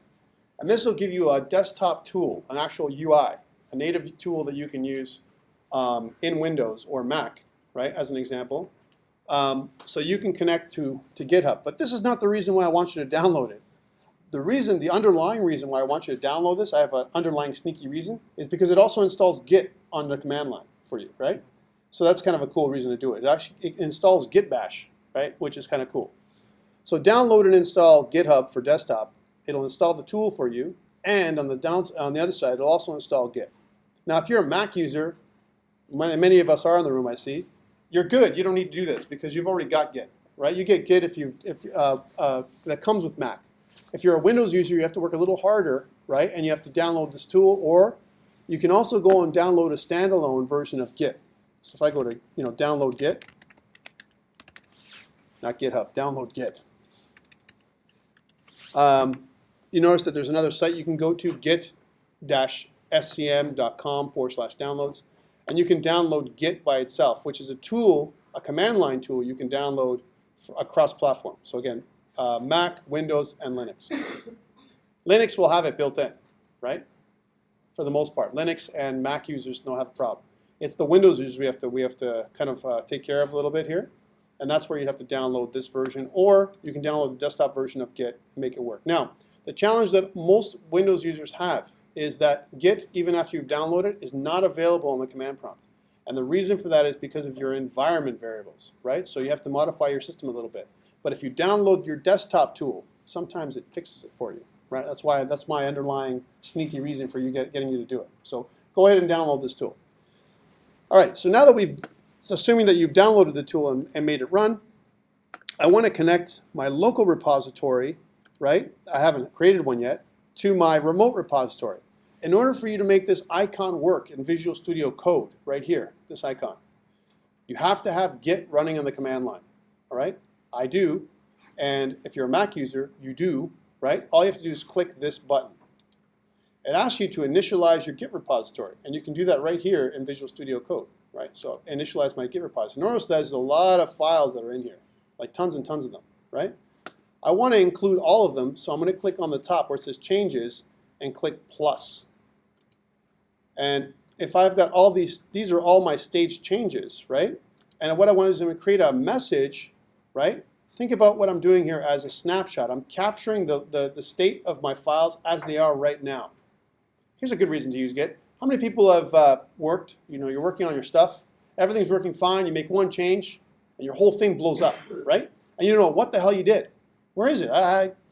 And this will give you a desktop tool, an actual UI, a native tool that you can use in Windows or Mac, right, as an example. So you can connect to GitHub. But this is not the reason why I want you to download it. The underlying reason why I want you to download this, I have an underlying sneaky reason, is because it also installs Git on the command line for you, right? So that's kind of a cool reason to do it. It installs Git Bash, right, which is kind of cool. So download and install GitHub for desktop. It'll install the tool for you, and on the other side, it'll also install Git. Now, if you're a Mac user, many of us are in the room, I see, you're good. You don't need to do this because you've already got Git, right? You get Git that comes with Mac. If you're a Windows user, you have to work a little harder, right? And you have to download this tool, or you can also go and download a standalone version of Git. So if I go to download Git, not GitHub, download Git. You notice that there's another site you can go to, git-scm.com/downloads, and you can download Git by itself, which is a tool, a command line tool you can download across platform. So again, Mac, Windows, and Linux. Linux will have it built in, right? For the most part, Linux and Mac users don't have a problem. It's the Windows users we have to kind of take care of a little bit here, and that's where you have to download this version, or you can download the desktop version of Git and make it work. Now, the challenge that most Windows users have is that Git, even after you've downloaded it, is not available on the command prompt. And the reason for that is because of your environment variables, right? So you have to modify your system a little bit. But if you download your desktop tool, sometimes it fixes it for you, right? That's my underlying sneaky reason for getting you to do it. So go ahead and download this tool. All right, so now that it's assuming that you've downloaded the tool and made it run, I want to connect my local repository, right? I haven't created one yet, to my remote repository. In order for you to make this icon work in Visual Studio Code, right here, this icon, you have to have Git running on the command line, all right? I do, and if you're a Mac user, you do, right? All you have to do is click this button. It asks you to initialize your Git repository, and you can do that right here in Visual Studio Code, right? So initialize my Git repository. Notice there's a lot of files that are in here, like tons and tons of them, right? I want to include all of them, so I'm going to click on the top where it says Changes and click Plus. And if I've got all these are all my staged changes, right? And what I want to do is I'm going to create a message, right? Think about what I'm doing here as a snapshot. I'm capturing the state of my files as they are right now. Here's a good reason to use Git. How many people have worked, you're working on your stuff, everything's working fine, you make one change, and your whole thing blows up, right? And you don't know what the hell you did. Where is it?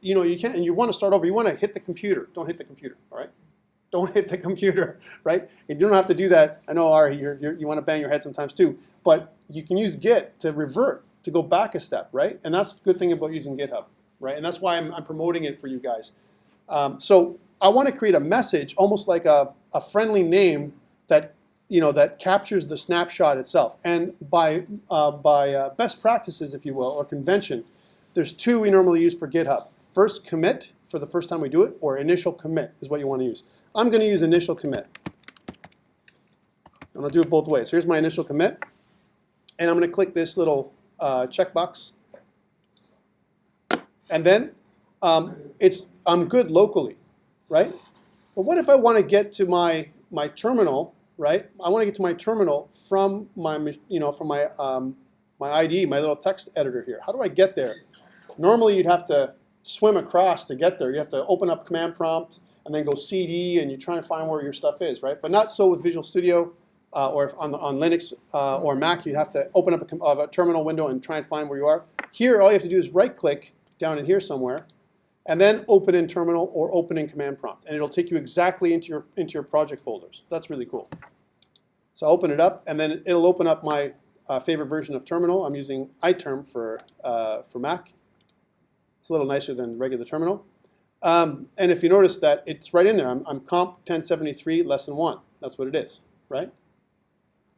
You can't, and you want to start over. You want to hit the computer. Don't hit the computer, all right? Don't hit the computer, right? You don't have to do that. I know, Ari, you want to bang your head sometimes too, but you can use Git to revert, to go back a step, right? And that's the good thing about using GitHub, right? And that's why I'm promoting it for you guys. So I want to create a message, almost like a friendly name that that captures the snapshot itself. And by best practices, if you will, or convention, there's two we normally use for GitHub. First commit for the first time we do it, or initial commit is what you want to use. I'm going to use initial commit. And I'll do it both ways. So here's my initial commit. And I'm going to click this little checkbox. And then I'm good locally, right? But what if I want to get to my terminal, right? I want to get to my terminal from my my IDE, my little text editor here. How do I get there? Normally you'd have to swim across to get there. You have to open up command prompt and then go CD, and you're trying to find where your stuff is, right? But not so with Visual Studio, or if on Linux or Mac, you'd have to open up a terminal window and try and find where you are. Here, all you have to do is right-click down in here somewhere, and then open in terminal or open in command prompt, and it'll take you exactly into your project folders. That's really cool. So I'll open it up, and then it'll open up my favorite version of terminal. I'm using iTerm for Mac. It's a little nicer than regular terminal. And if you notice that it's right in there, I'm COMP1073 lesson 1. That's what it is, right?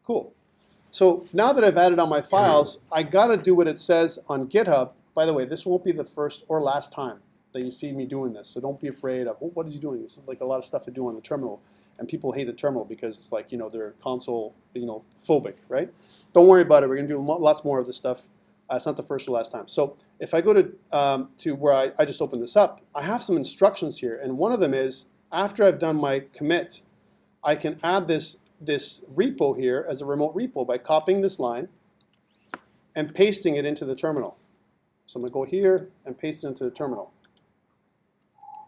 Cool. So now that I've added on my files, I got to do what it says on GitHub. By the way, this won't be the first or last time that you see me doing this. So don't be afraid of, what is he doing? This is like a lot of stuff to do on the terminal. And people hate the terminal because it's like, they're console, phobic, right? Don't worry about it. We're going to do lots more of this stuff. It's not the first or last time. So if I go to where I just opened this up, I have some instructions here. And one of them is, after I've done my commit, I can add this repo here as a remote repo by copying this line and pasting it into the terminal. So I'm going to go here and paste it into the terminal.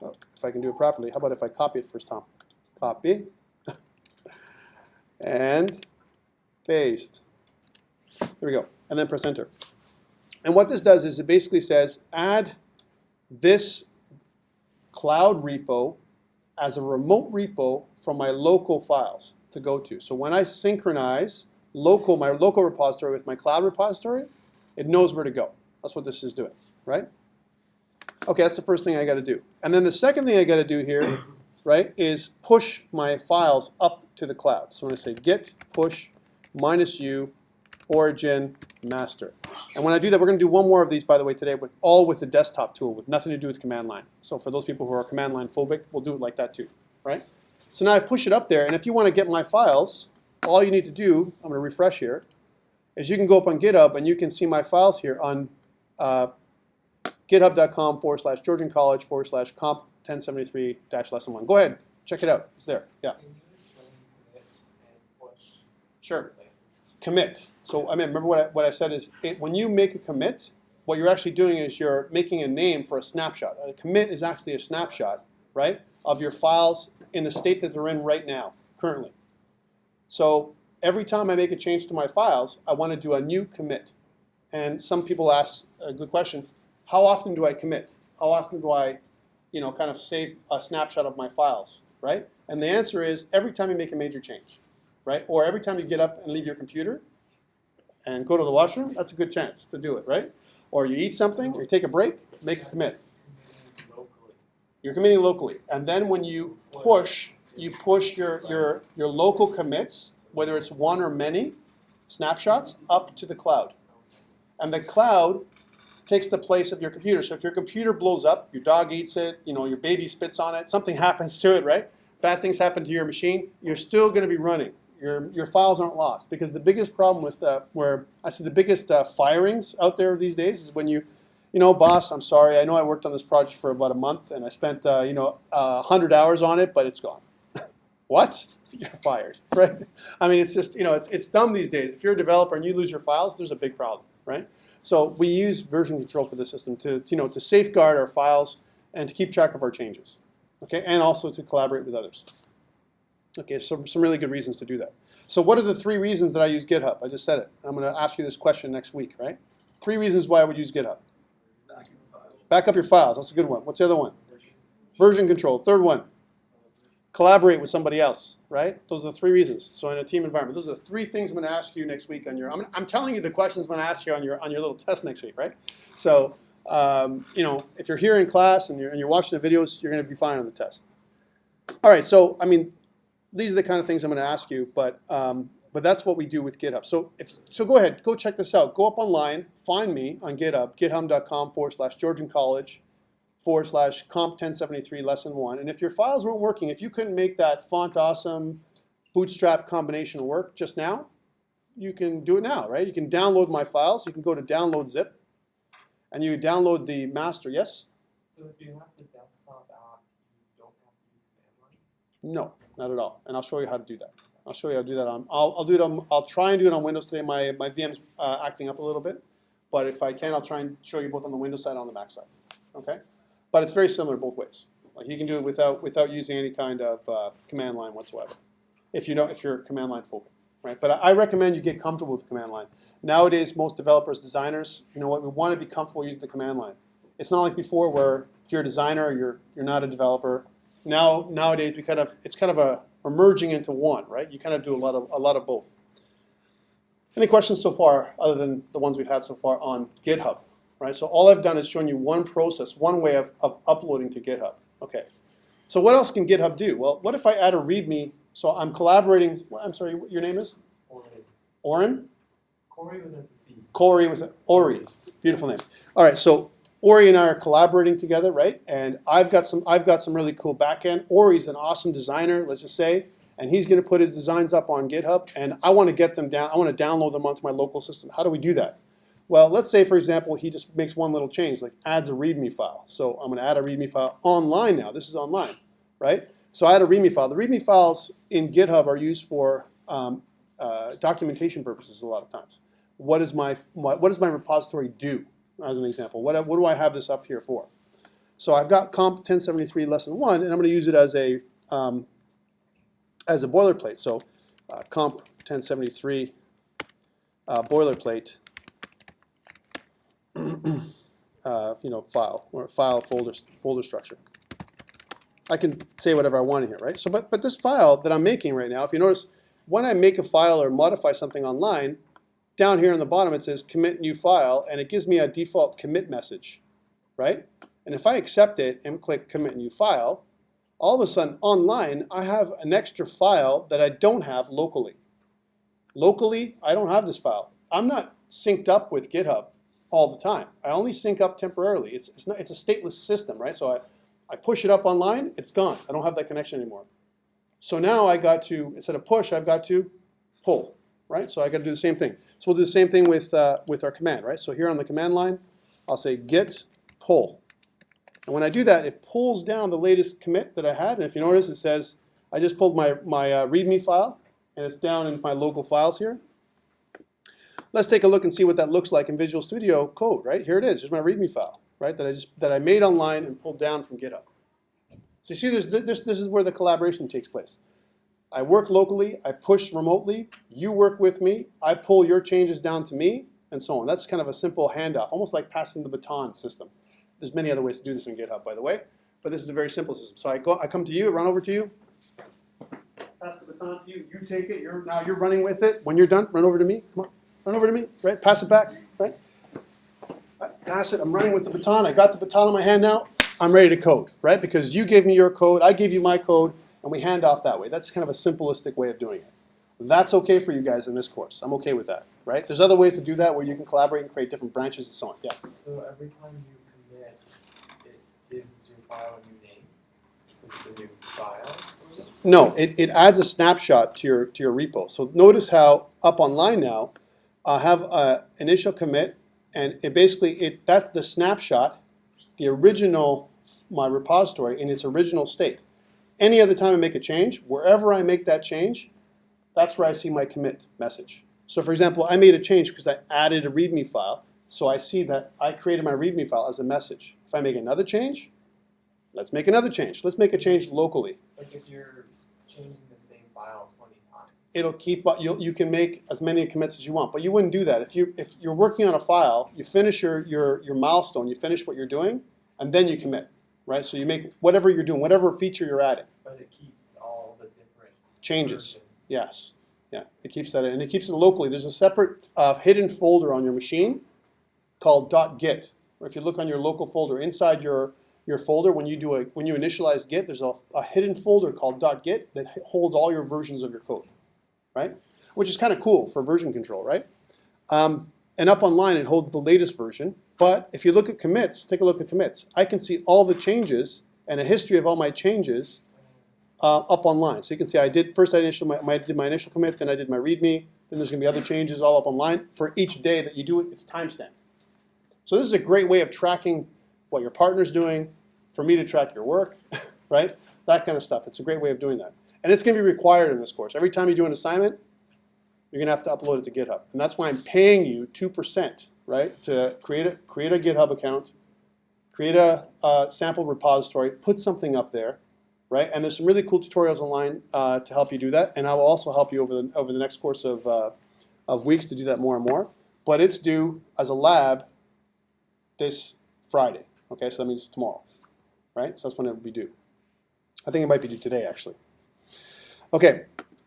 Oh, if I can do it properly. How about if I copy it first, Tom? Copy. And paste. There we go. And then press enter. And what this does is it basically says, add this cloud repo as a remote repo from my local files to go to. So when I synchronize my local repository with my cloud repository, it knows where to go. That's what this is doing, right? Okay, that's the first thing I got to do. And then the second thing I got to do here, right, is push my files up to the cloud. So when I say git push -u origin master. And when I do that, we're going to do one more of these, by the way, today, with the desktop tool, with nothing to do with command line. So for those people who are command line phobic, we'll do it like that too, right? So now I've pushed it up there, and if you want to get my files, all you need to do, I'm going to refresh here, is you can go up on GitHub and you can see my files here on github.com/GeorgianCollege/comp1073-lesson1. Go ahead, check it out. It's there. Yeah. Can you explain commit and push? Sure. Commit. So I mean, remember what I said is when you make a commit, what you're actually doing is you're making a name for a snapshot. A commit is actually a snapshot, right, of your files in the state that they're in right now, currently. So every time I make a change to my files, I want to do a new commit. And some people ask a good question: how often do I commit? How often do I, kind of save a snapshot of my files, right? And the answer is every time you make a major change, right? Or every time you get up and leave your computer and go to the washroom, that's a good chance to do it, right? Or you eat something, or you take a break, make a commit. You're committing locally. And then when you push your local commits, whether it's one or many snapshots, up to the cloud. And the cloud takes the place of your computer. So if your computer blows up, your dog eats it, your baby spits on it, something happens to it, right? Bad things happen to your machine, you're still going to be running. Your files aren't lost. Because the biggest problem with the biggest firings out there these days is when boss, I'm sorry, I know I worked on this project for about a month and I spent 100 hours on it, but it's gone. What? You're fired, right? I mean, it's just, it's dumb these days. If you're a developer and you lose your files, there's a big problem, right? So we use version control for the system to safeguard our files and to keep track of our changes, okay? And also to collaborate with others. Okay, so some really good reasons to do that. So what are the 3 reasons that I use GitHub? I just said it. I'm going to ask you this question next week, right? 3 reasons why I would use GitHub. Back up your files. That's a good one. What's the other one? Version control. Third one. Collaborate with somebody else, right? Those are the 3 reasons. So in a team environment, those are the 3 things I'm going to ask you next week on your. I'm telling you the questions I'm going to ask you on your little test next week, right? So if you're here in class and you're watching the videos, you're going to be fine on the test. All right. So I mean, these are the kind of things I'm going to ask you, but that's what we do with GitHub. So go ahead, go check this out. Go up online, find me on GitHub, github.com/GeorgianCollege/COMP1073 lesson 1. And if your files weren't working, if you couldn't make that font awesome Bootstrap combination work just now, you can do it now, right? You can download my files. You can go to download zip, and you download the master. Yes? So if you have the desktop app, you don't have to use command line? No, not at all. And I'll show you how to do that. I'll show you how to do that on. I'll do it on. I'll try and do it on Windows today. My VM's acting up a little bit, but if I can, I'll try and show you both on the Windows side and on the Mac side. Okay, but it's very similar both ways. Like you can do it without using any kind of command line whatsoever. If you're command line phobic, right? But I recommend you get comfortable with the command line. Nowadays, most developers, designers, you know what? We want to be comfortable using the command line. It's not like before where if you're a designer, you're not a developer. Nowadays, it's kind of a merging into one, right? You kind of do a lot of both. Any questions so far, other than the ones we've had so far on GitHub, right? So all I've done is shown you one process, one way of uploading to GitHub. Okay. So what else can GitHub do? Well, what if I add a README? So I'm collaborating. I'm sorry, your name is? Oren? Corey with a C. Corey with an Ori. Beautiful name. All right, so Ori and I are collaborating together, right? And I've got some really cool backend. Ori's an awesome designer, let's just say, and he's going to put his designs up on GitHub, and I want to get them down. I want to download them onto my local system. How do we do that? Well, let's say, for example, he just makes one little change, like adds a README file. So I'm going to add a README file online now. This is online, right? So I add a README file. The README files in GitHub are used for documentation purposes a lot of times. What does my repository do? As an example, what do I have this up here for? So I've got COMP1073 lesson 1, and I'm going to use it as a boilerplate. So COMP1073 boilerplate, file or file folder structure. I can say whatever I want in here, right? So, but this file that I'm making right now, if you notice, when I make a file or modify something online, down here on the bottom it says commit new file, and it gives me a default commit message, right? And if I accept it and click commit new file, all of a sudden online I have an extra file that I don't have locally. Locally, I don't have this file. I'm not synced up with GitHub all the time. I only sync up temporarily. It's a stateless system, right? So I push it up online, it's gone. I don't have that connection anymore. So now I got to, instead of push, I've got to pull, right? So I got to do the same thing. So we'll do the same thing with our command, right? So here on the command line, I'll say git pull. And when I do that, it pulls down the latest commit that I had. And if you notice, it says, I just pulled my README file, and it's down in my local files here. Let's take a look and see what that looks like in Visual Studio Code, right? Here it is. Here's my README file, right? That I made online and pulled down from GitHub. So you see, this is where the collaboration takes place. I work locally, I push remotely, you work with me, I pull your changes down to me, and so on. That's kind of a simple handoff, almost like passing the baton system. There's many other ways to do this in GitHub, by the way, but this is a very simple system. So I come to you, run over to you, pass the baton to you, you take it, now you're running with it. When you're done, run over to me, come on, run over to me, right? Pass it back, right? Pass it, I'm running with the baton, I got the baton in my hand now, I'm ready to code, right? Because you gave me your code, I gave you my code, and we hand off that way. That's kind of a simplistic way of doing it. That's okay for you guys in this course. I'm okay with that, right? There's other ways to do that where you can collaborate and create different branches and so on. Yeah? So every time you commit, it gives your file a new name? Is it a new file, sort of? No, it adds a snapshot to your repo. So notice how up online now, I have an initial commit, and that's the snapshot, the original, my repository in its original state. Any other time I make a change, wherever I make that change, that's where I see my commit message. So for example, I made a change because I added a README file, so I see that I created my README file as a message. If I make another change, let's make another change. Let's make a change locally. Like if you're changing the same file 20 times. It'll keep, you can make as many commits as you want, but you wouldn't do that. If you're working on a file, you finish your milestone, you finish what you're doing, and then you commit, right? So you make whatever you're doing, whatever feature you're adding. But it keeps all the different changes. versions. Yes. Yeah, it keeps that in. And it keeps it locally. There's a separate hidden folder on your machine called .git. Or if you look on your local folder, inside your your folder when you initialize Git. There's a hidden folder called .git that holds all your versions of your code, right? Which is kind of cool for version control, right? And up online, it holds the latest version. But if you look at commits, take a look at commits. I can see all the changes and a history of all my changes up online. So you can see I did my initial commit, then I did my README, then there's going to be other changes all up online. For each day that you do it, it's timestamped. So this is a great way of tracking what your partner's doing, for me to track your work, right? That kind of stuff. It's a great way of doing that. And it's going to be required in this course. Every time you do an assignment, you're going to have to upload it to GitHub. And that's why I'm paying you 2%, right, to create a GitHub account, create a sample repository, put something up there, right? And there's some really cool tutorials online to help you do that. And I will also help you over the next course of weeks to do that more and more. But it's due as a lab this Friday. Okay, so that means tomorrow, right? So that's when it will be due. I think it might be due today, actually. Okay,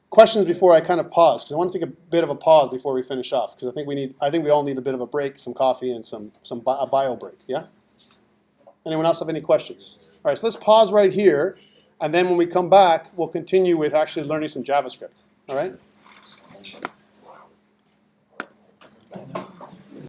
questions before I kind of pause, because I want to take a bit of a pause before we finish off, because I think we all need a bit of a break, some coffee and a bio break. Yeah. Anyone else have any questions? All right, so let's pause right here, and then when we come back, we'll continue with actually learning some JavaScript. All right.